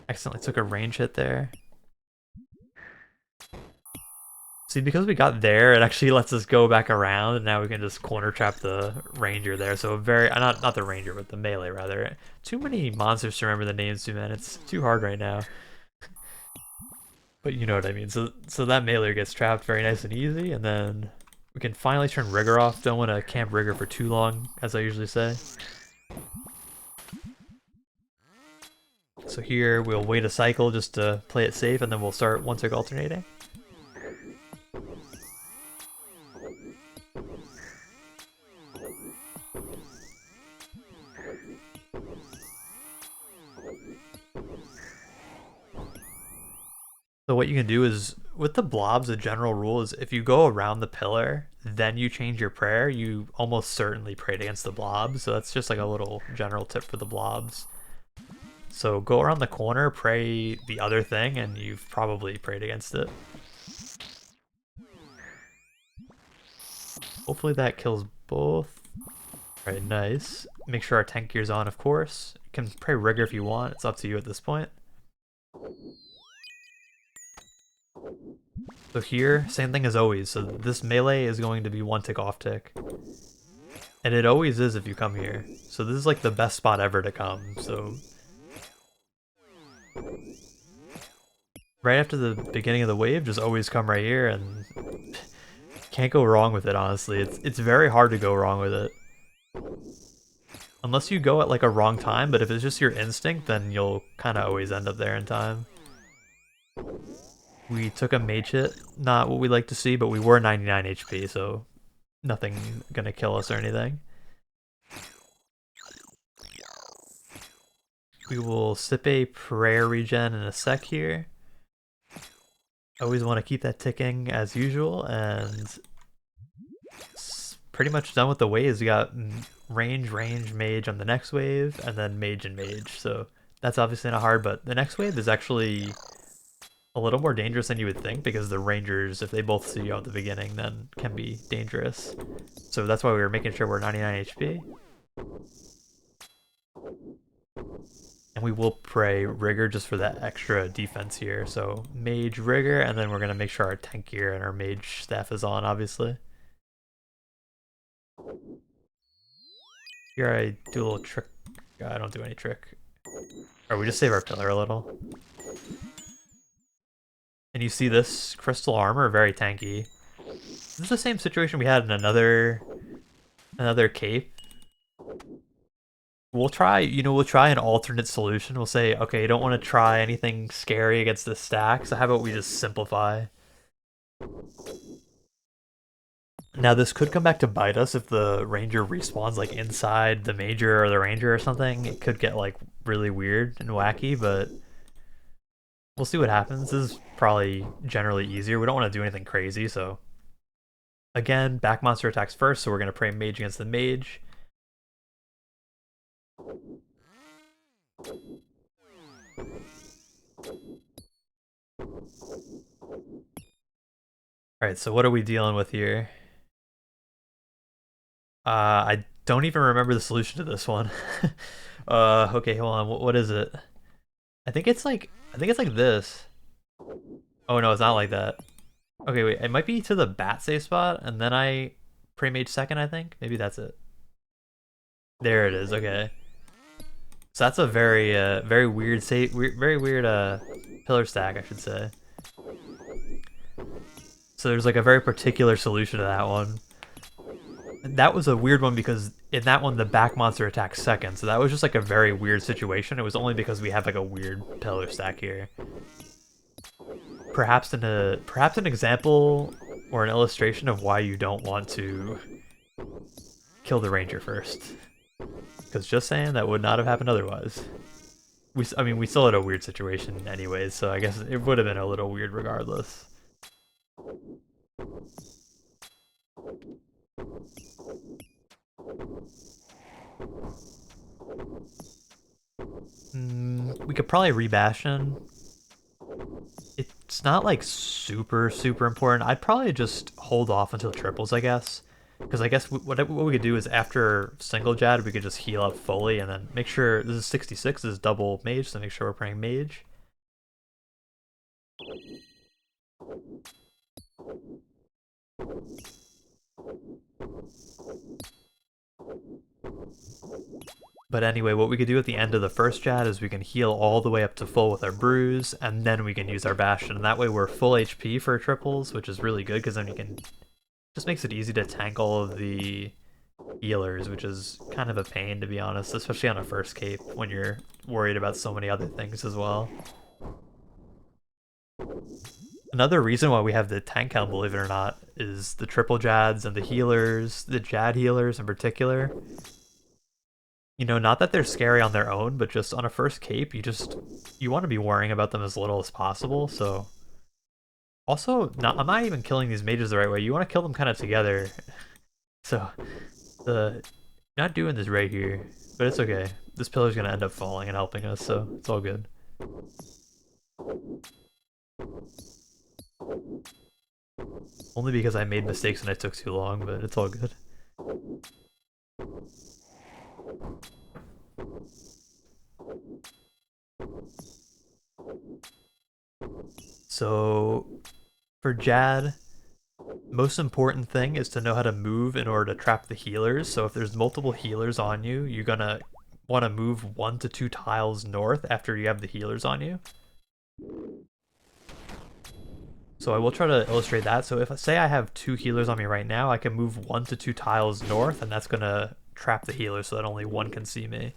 Accidentally took a range hit there. See, because we got there, it actually lets us go back around, and now we can just corner trap the ranger there. So not the ranger, but the melee rather. Too many monsters to remember the names to, man. It's too hard right now. But you know what I mean. So that melee gets trapped very nice and easy, and then we can finally turn rigor off. Don't want to camp rigor for too long, as I usually say. So here we'll wait a cycle just to play it safe, and then we'll start one tick alternating. So what you can do is, with the blobs, the general rule is if you go around the pillar, then you change your prayer, you almost certainly prayed against the blobs. So that's just like a little general tip for the blobs. So go around the corner, pray the other thing, and you've probably prayed against it. Hopefully that kills both. Alright, nice. Make sure our tank gear's on, of course. You can pray rigor if you want, it's up to you at this point. So here, same thing as always. So this melee is going to be one tick off tick. And it always is if you come here. So this is like the best spot ever to come. So right after the beginning of the wave, just always come right here and can't go wrong with it, honestly. It's very hard to go wrong with it. Unless you go at like a wrong time, but if it's just your instinct, then you'll kind of always end up there in time. We took a mage hit, not what we like to see, but we were 99 HP, so nothing gonna kill us or anything. We will sip a prayer regen in a sec here. Always want to keep that ticking as usual, and pretty much done with the waves. We got range, mage on the next wave, and then mage and mage. So that's obviously not hard, but the next wave is actually a little more dangerous than you would think, because the rangers, if they both see you at the beginning, then can be dangerous. So that's why we were making sure we're 99 HP. And we will pray rigor just for that extra defense here. So mage rigor, and then we're gonna make sure our tank gear and our mage staff is on, obviously. Here I do a little trick. I don't do any trick. Or we just save our pillar a little. And you see this crystal armor, very tanky. This is the same situation we had in another cape. We'll try an alternate solution. We'll say, okay, you don't want to try anything scary against this stack, so how about we just simplify? Now this could come back to bite us if the ranger respawns like inside the major or the ranger or something. It could get like really weird and wacky, but we'll see what happens. This is probably generally easier. We don't want to do anything crazy, so again, back monster attacks first, so we're gonna pray mage against the mage. Alright, so what are we dealing with here? I don't even remember the solution to this one. Okay, hold on. What is it? I think it's like this. Oh no, it's not like that. Okay, wait. It might be to the bat save spot, and then I pray mage second. I think maybe that's it. There it is. Okay. So that's a very very weird pillar stack, I should say. So there's like a very particular solution to that one. That was a weird one because in that one the back monster attacks second, so that was just like a very weird situation. It was only because we have like a weird pillar stack here. Perhaps an example or an illustration of why you don't want to kill the ranger first. Because just saying, that would not have happened otherwise. I mean, we still had a weird situation anyways, so I guess it would have been a little weird regardless. We could probably re-bastion. It's not like super important. I'd probably just hold off until triples, I guess. Because I guess what we could do is after single Jad, we could just heal up fully and then make sure, this is 66, this is double mage, so make sure we're praying mage. But anyway, what we could do at the end of the first Jad is we can heal all the way up to full with our brews, and then we can use our bastion. And that way we're full HP for triples, which is really good because then you can... just makes it easy to tank all of the healers, which is kind of a pain, to be honest, especially on a first cape when you're worried about so many other things as well. Another reason why we have the tank helm, believe it or not, is the triple Jads and the healers, the Jad healers in particular. You know, not that they're scary on their own, but just on a first cape, you want to be worrying about them as little as possible, so Also, I'm not even killing these mages the right way. You want to kill them kind of together. So, not doing this right here, but it's okay. This pillar's gonna end up falling and helping us, so it's all good. Only because I made mistakes and I took too long, but it's all good. So, for Jad, most important thing is to know how to move in order to trap the healers. So if there's multiple healers on you, you're gonna want to move 1 to 2 tiles north after you have the healers on you. So I will try to illustrate that. So if say I have 2 healers on me right now, I can move 1 to 2 tiles north, and that's gonna trap the healer so that only one can see me.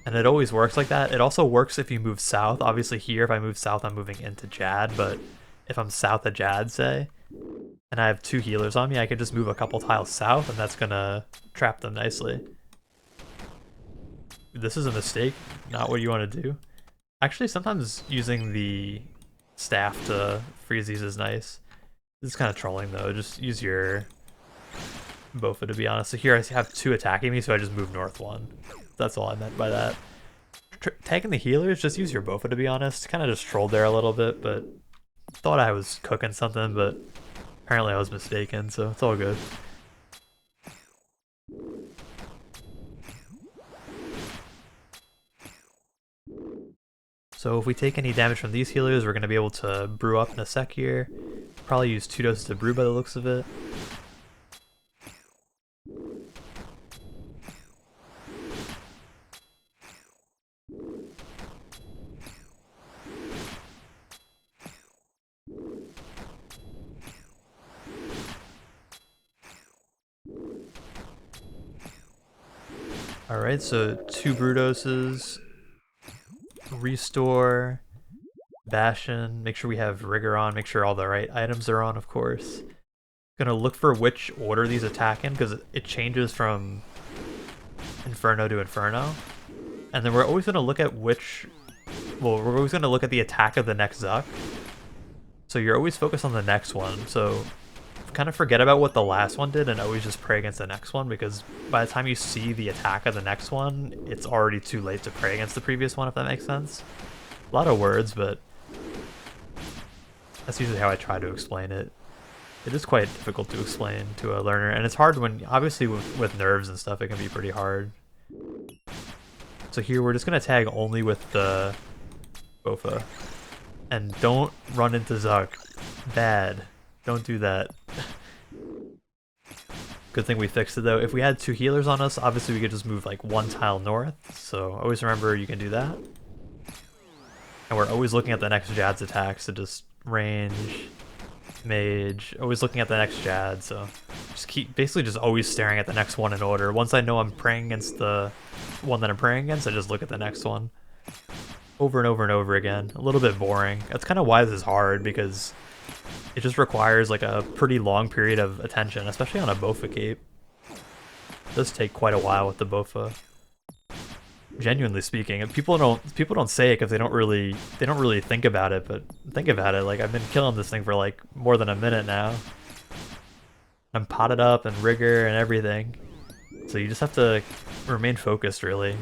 And it always works like that. It also works if you move south. Obviously here, if I move south, I'm moving into Jad, but if I'm south of Jad, say, and I have 2 healers on me, I could just move a couple tiles south, and that's gonna trap them nicely. This is a mistake, not what you want to do. Actually, sometimes using the staff to freeze these is nice. This is kind of trolling though, just use your bowfa to be honest. So here I have 2 attacking me, so I just move north 1. That's all I meant by that. Tagging the healers, just use your bowfa to be honest. Kind of just trolled there a little bit, but thought I was cooking something, but apparently I was mistaken, so it's all good. So if we take any damage from these healers, we're going to be able to brew up in a sec here. Probably use 2 doses to brew by the looks of it. Alright, so 2 brew doses. Restore, Bastion, make sure we have Rigor on, make sure all the right items are on, of course. Gonna look for which order these attack in, because it changes from Inferno to Inferno. And then we're always gonna look at we're always gonna look at the attack of the next Zuck. So you're always focused on the next one, so kind of forget about what the last one did and always just pray against the next one, because by the time you see the attack of the next one, it's already too late to pray against the previous one, if that makes sense. A lot of words, but that's usually how I try to explain it. It is quite difficult to explain to a learner, and it's hard when, obviously with nerves and stuff, it can be pretty hard. So here we're just going to tag only with the bowfa. And don't run into Zuck. Bad. Don't do that. Good thing we fixed it though. If we had 2 healers on us, obviously we could just move like 1 tile north. So always remember you can do that. And we're always looking at the next Jad's attacks, so just range, mage, always looking at the next Jad, so just basically just always staring at the next one in order. Once I know I'm praying against the one that I'm praying against, I just look at the next one. Over and over and over again. A little bit boring. That's kind of why this is hard, because it just requires like a pretty long period of attention, especially on a bowfa cape. It does take quite a while with the bowfa. Genuinely speaking, and people don't say it because they don't really think about it, but think about it. Like, I've been killing this thing for like more than a minute now. I'm potted up and rigor and everything, so you just have to remain focused, really.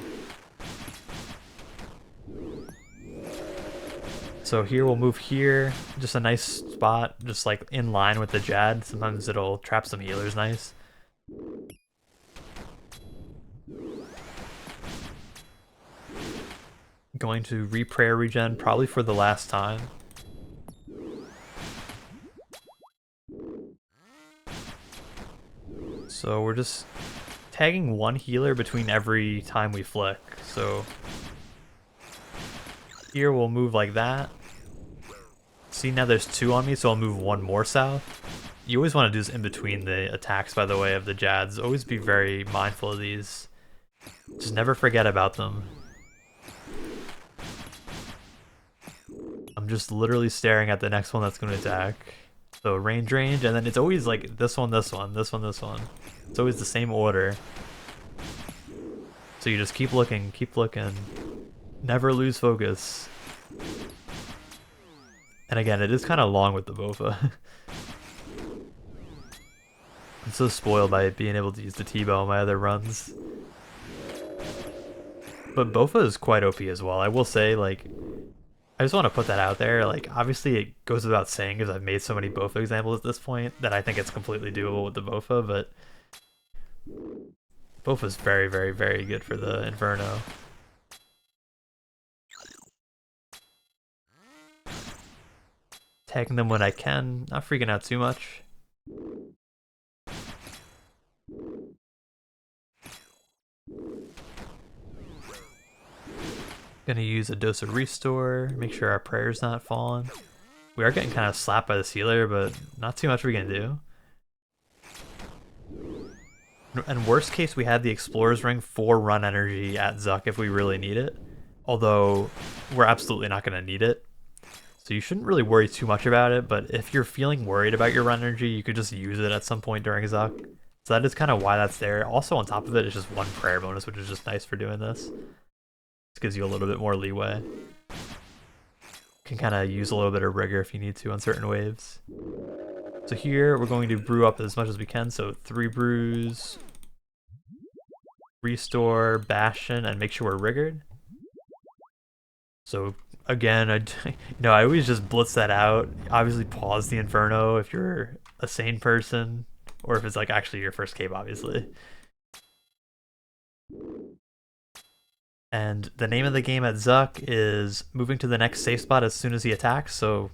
So here we'll move here, just a nice spot, just like in line with the Jad. Sometimes it'll trap some healers nice. Going to re-prayer regen, probably for the last time. So we're just tagging 1 healer between every time we flick. So here we'll move like that. See, now there's 2 on me, so I'll move 1 more south. You always want to do this in between the attacks, by the way, of the Jads. Always be very mindful of these. Just never forget about them. I'm just literally staring at the next one that's going to attack. So range, and then it's always like this one, this one, this one, this one. It's always the same order. So you just keep looking, keep looking. Never lose focus. And again, it is kind of long with the bowfa. I'm so spoiled by being able to use the T-bow in my other runs. But bowfa is quite OP as well. I will say, like, I just want to put that out there. Like, obviously it goes without saying because I've made so many bowfa examples at this point that I think it's completely doable with the bowfa, but bowfa is very, very, very good for the inferno. Tagging them when I can, not freaking out too much. Gonna use a dose of restore, make sure our prayer's not falling. We are getting kind of slapped by the healer, but not too much we can do. And worst case, we have the Explorer's Ring for run energy at Zuck if we really need it. Although, we're absolutely not going to need it. So you shouldn't really worry too much about it, but if you're feeling worried about your run energy, you could just use it at some point during Zuck. So that is kind of why that's there. Also on top of it, it's just one prayer bonus, which is just nice for doing this. This gives you a little bit more leeway. Can kind of use a little bit of rigor if you need to on certain waves. So here, we're going to brew up as much as we can, so 3 brews, restore, bastion, and make sure we're rigored. So again, I always just blitz that out. Obviously pause the inferno if you're a sane person, or if it's like actually your first cape, obviously. And the name of the game at Zuck is moving to the next safe spot as soon as he attacks, so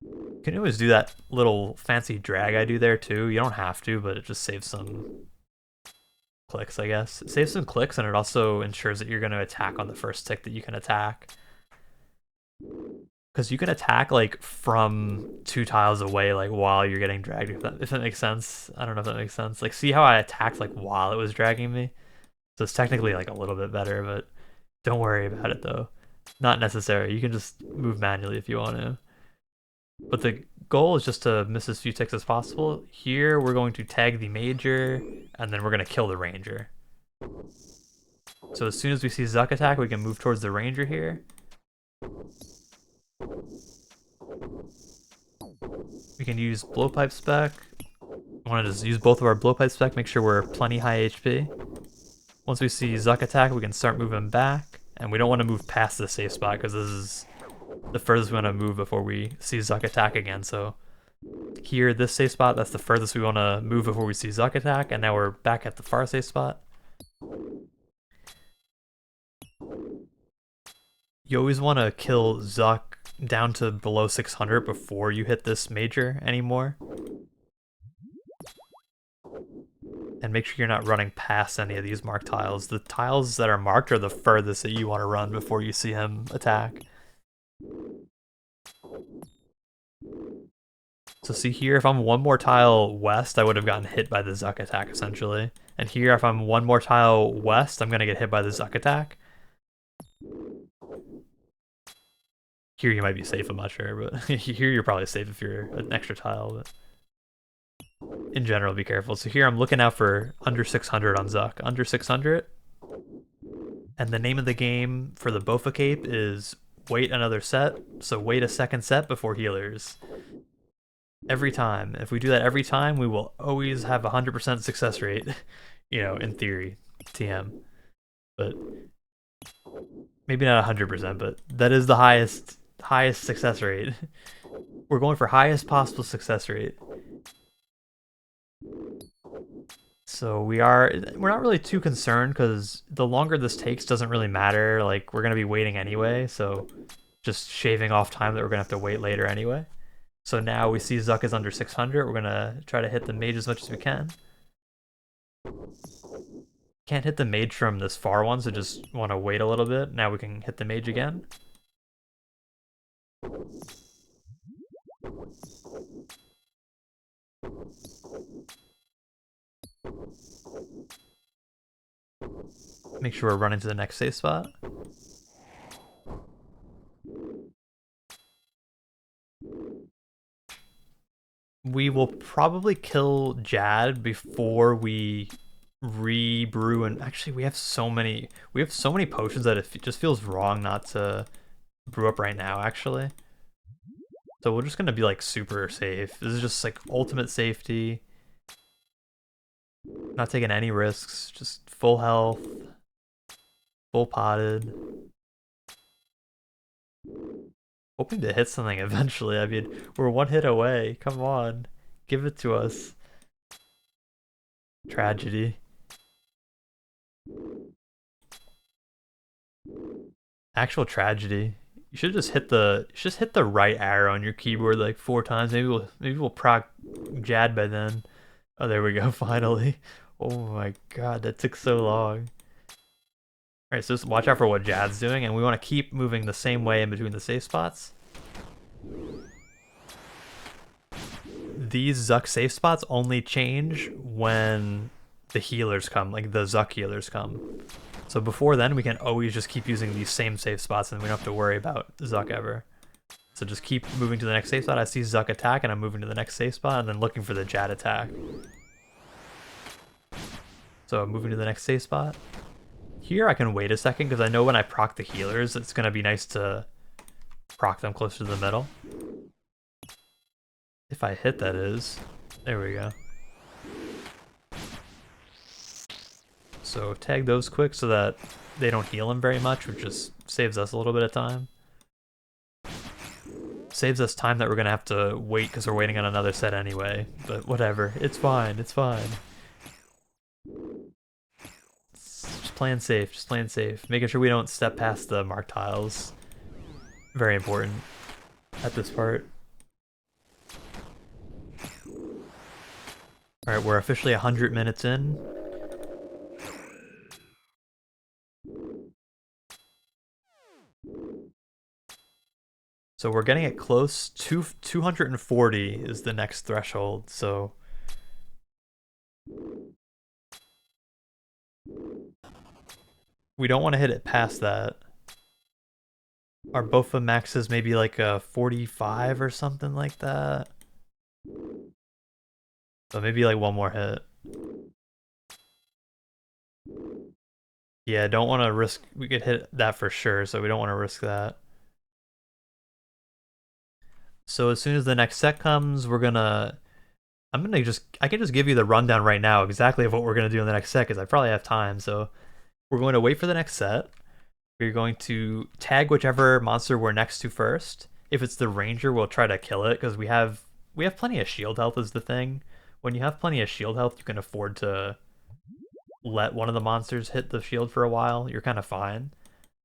you can always do that little fancy drag I do there too. You don't have to, but it just saves some clicks, I guess. It saves some clicks, and it also ensures that you're going to attack on the first tick that you can attack. Because you can attack like from 2 tiles away, like while you're getting dragged, if that makes sense. I don't know if that makes sense. Like, see how I attacked like while it was dragging me? So it's technically like a little bit better, but don't worry about it though. Not necessary. You can just move manually if you want to. But the goal is just to miss as few ticks as possible. Here, we're going to tag the major, and then we're going to kill the ranger. So as soon as we see Zuck attack, we can move towards the ranger here. We can use blowpipe spec. We want to just use both of our blowpipe spec, make sure we're plenty high HP. Once we see Zuck attack, we can start moving back, and we don't want to move past the safe spot because this is the furthest we want to move before we see Zuck attack again. So here, this safe spot, that's the furthest we want to move before we see Zuck attack, and now we're back at the far safe spot. You always want to kill Zuck down to below 600 before you hit this major anymore. And make sure you're not running past any of these marked tiles. The tiles that are marked are the furthest that you want to run before you see him attack. So see here, if I'm one more tile west, I would have gotten hit by the Zuck attack, essentially. And here, if I'm one more tile west, I'm going to get hit by the Zuck attack. Here you might be safe, I'm not sure, but here you're probably safe if you're an extra tile, but in general, be careful. So here I'm looking out for under 600 on Zuck. Under 600. And the name of the game for the bowfa cape is wait another set. So wait a second set before healers. Every time. If we do that every time, we will always have 100% success rate. You know, in theory, TM. But maybe not 100%, but that is the highest success rate. We're going for highest possible success rate. So we're not really too concerned because the longer this takes doesn't really matter. Like, we're going to be waiting anyway, so just shaving off time that we're going to have to wait later anyway. So now we see Zuck is under 600. We're going to try to hit the mage as much as we can. Can't hit the mage from this far one, so just want to wait a little bit. Now we can hit the mage again. Make sure we're running to the next safe spot. We will probably kill Jad before we re-brew, and actually we have so many potions that it just feels wrong not to brew up right now, actually. So we're just gonna be like super safe. This is just like ultimate safety. Not taking any risks, just full health, full potted. Hoping to hit something eventually. I mean, we're one hit away. Come on. Give it to us. Tragedy. Actual tragedy. You should just hit the right arrow on your keyboard like 4 times. Maybe we'll proc Jad by then. Oh, there we go. Finally. Oh my god, that took so long. Alright, so just watch out for what Jad's doing, and we want to keep moving the same way in between the safe spots. These Zuck safe spots only change when the healers come, like the Zuck healers come. So before then, we can always just keep using these same safe spots, and we don't have to worry about Zuck ever. So just keep moving to the next safe spot. I see Zuck attack, and I'm moving to the next safe spot, and then looking for the Jad attack. So I'm moving to the next safe spot. Here I can wait a second, because I know when I proc the healers, it's going to be nice to proc them closer to the middle. If I hit, that is. There we go. So tag those quick so that they don't heal him very much, which just saves us a little bit of time. Saves us time that we're going to have to wait because we're waiting on another set anyway. But whatever. It's fine. It's fine. Just playing safe. Just playing safe. Making sure we don't step past the marked tiles. Very important at this part. Alright, we're officially 100 minutes in. So we're getting it close. 240 is the next threshold, so... we don't want to hit it past that. Our bowfa max is maybe like a 45 or something like that. So maybe like one more hit. Yeah, don't want to risk... we could hit that for sure, so we don't want to risk that. So as soon as the next set comes, we're gonna... I can just give you the rundown right now exactly of what we're gonna do in the next set, because I probably have time, so... we're going to wait for the next set. We're going to tag whichever monster we're next to first. If it's the ranger, we'll try to kill it, because we have plenty of shield health is the thing. When you have plenty of shield health, you can afford to let one of the monsters hit the shield for a while. You're kind of fine.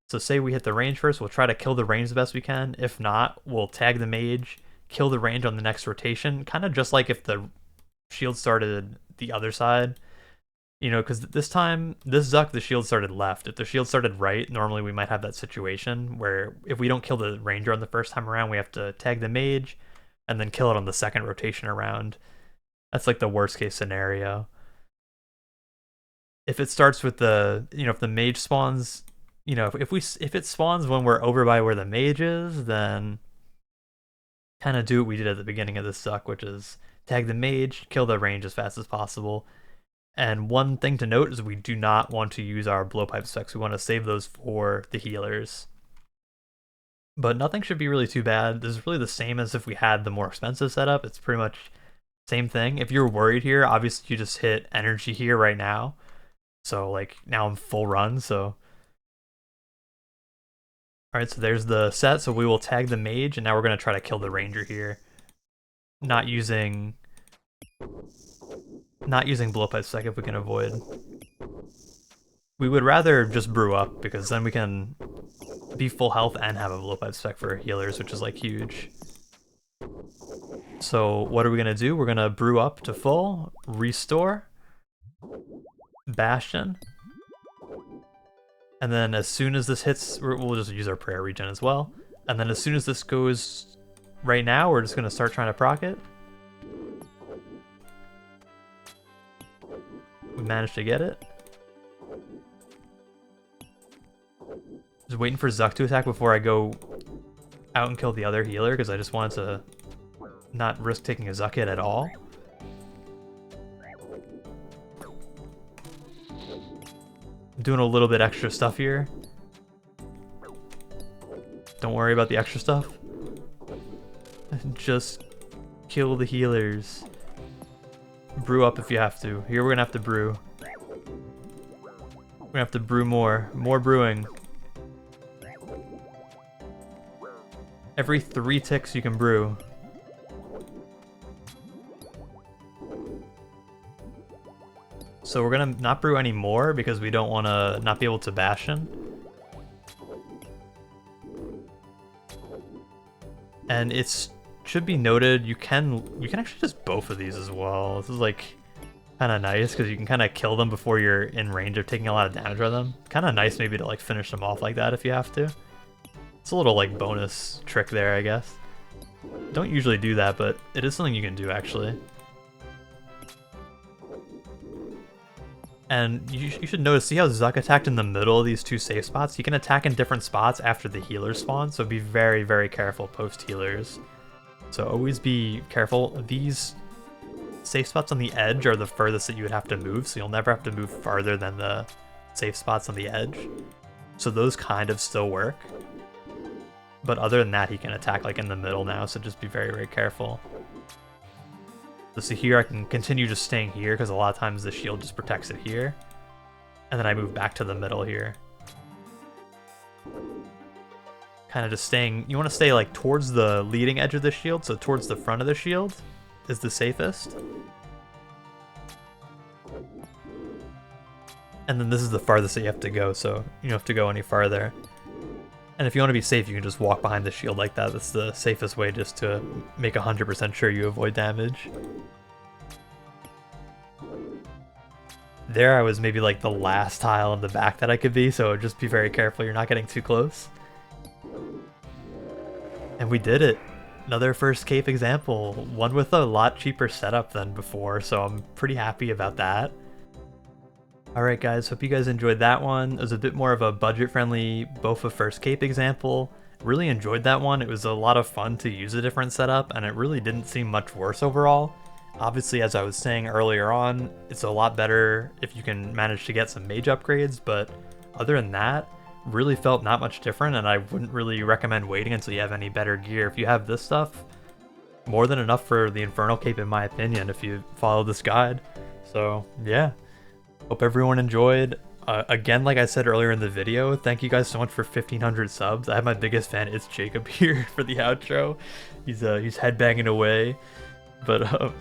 So say we hit the range first, we'll try to kill the range the best we can. If not, we'll tag the mage, kill the range on the next rotation, kind of just like if the shield started the other side. You know, because this time, this Zuck, the shield started left. If the shield started right, normally we might have that situation where if we don't kill the ranger on the first time around, we have to tag the mage and then kill it on the second rotation around. That's like the worst case scenario. If it starts with the, you know, if the mage spawns, you know, if it spawns when we're over by where the mage is, then kind of do what we did at the beginning of this Zuck, which is tag the mage, kill the range as fast as possible. And one thing to note is we do not want to use our blowpipe specs. We want to save those for the healers. But nothing should be really too bad. This is really the same as if we had the more expensive setup. It's pretty much same thing. If you're worried here, obviously you just hit energy here right now. So like now I'm full run, so... Alright, so there's the set. So we will tag the mage, and now we're going to try to kill the ranger here. Not using blowpipe spec if we can avoid. We would rather just brew up, because then we can be full health and have a blowpipe spec for healers, which is like huge. So what are we gonna do? We're gonna brew up to full, restore, bastion, and then as soon as this hits, we'll just use our prayer regen as well. And then as soon as this goes right now, we're just gonna start trying to proc it. We managed to get it. Just waiting for Zuck to attack before I go out and kill the other healer, because I just wanted to not risk taking a Zuck hit at all. I'm doing a little bit extra stuff here. Don't worry about the extra stuff. Just kill the healers. Brew up if you have to. Here we're gonna have to brew. We're gonna have to brew more. More brewing. Every 3 ticks you can brew. So we're gonna not brew any more because we don't want to not be able to Bastion. And it should be noted you can actually just bowfa these as well. This is like kind of nice because you can kind of kill them before you're in range of taking a lot of damage on them. Kind of nice maybe to like finish them off like that if you have to. It's a little like bonus trick there, I guess. Don't usually do that, but it is something you can do actually. And you should notice, see how Zuck attacked in the middle of these 2 safe spots? You can attack in different spots after the healers spawn, so be very, very careful post-healers. So always be careful. These safe spots on the edge are the furthest that you would have to move, so you'll never have to move farther than the safe spots on the edge. So those kind of still work. But other than that, he can attack like in the middle now, so just be very, very careful. So here I can continue just staying here because a lot of times the shield just protects it here. And then I move back to the middle here. Kind of just staying, you want to stay like towards the leading edge of the shield, so towards the front of the shield is the safest. And then this is the farthest that you have to go, so you don't have to go any farther. And if you want to be safe, you can just walk behind the shield like that. That's the safest way just to make 100% sure you avoid damage. There I was maybe like the last tile in the back that I could be, so just be very careful you're not getting too close. And we did it! Another first cape example, one with a lot cheaper setup than before, so I'm pretty happy about that. Alright guys, hope you guys enjoyed that one. It was a bit more of a budget-friendly bowfa first cape example. Really enjoyed that one. It was a lot of fun to use a different setup, and it really didn't seem much worse overall. Obviously, as I was saying earlier on, it's a lot better if you can manage to get some mage upgrades, but other than that, really felt not much different, and I wouldn't really recommend waiting until you have any better gear. If you have this stuff, more than enough for the Infernal Cape in my opinion, if you follow this guide. So, yeah. Hope everyone enjoyed. Again, like I said earlier in the video, thank you guys so much for 1,500 subs. I have my biggest fan, it's Jacob here for the outro. He's headbanging away, but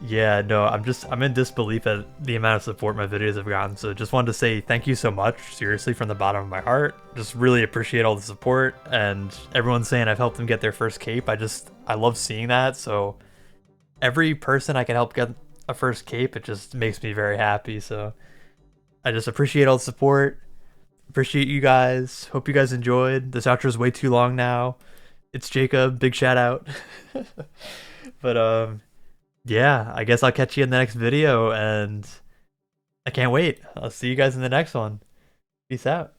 yeah, no, I'm in disbelief at the amount of support my videos have gotten. So just wanted to say thank you so much, seriously, from the bottom of my heart. Just really appreciate all the support, and everyone's saying I've helped them get their first cape. I love seeing that. So every person I can help get a first cape, it just makes me very happy. So I just appreciate all the support, appreciate you guys, hope you guys enjoyed. This outro is way too long now. It's Jacob, big shout out. But yeah, I guess I'll catch you in the next video, and I can't wait. I'll see you guys in the next one. Peace out.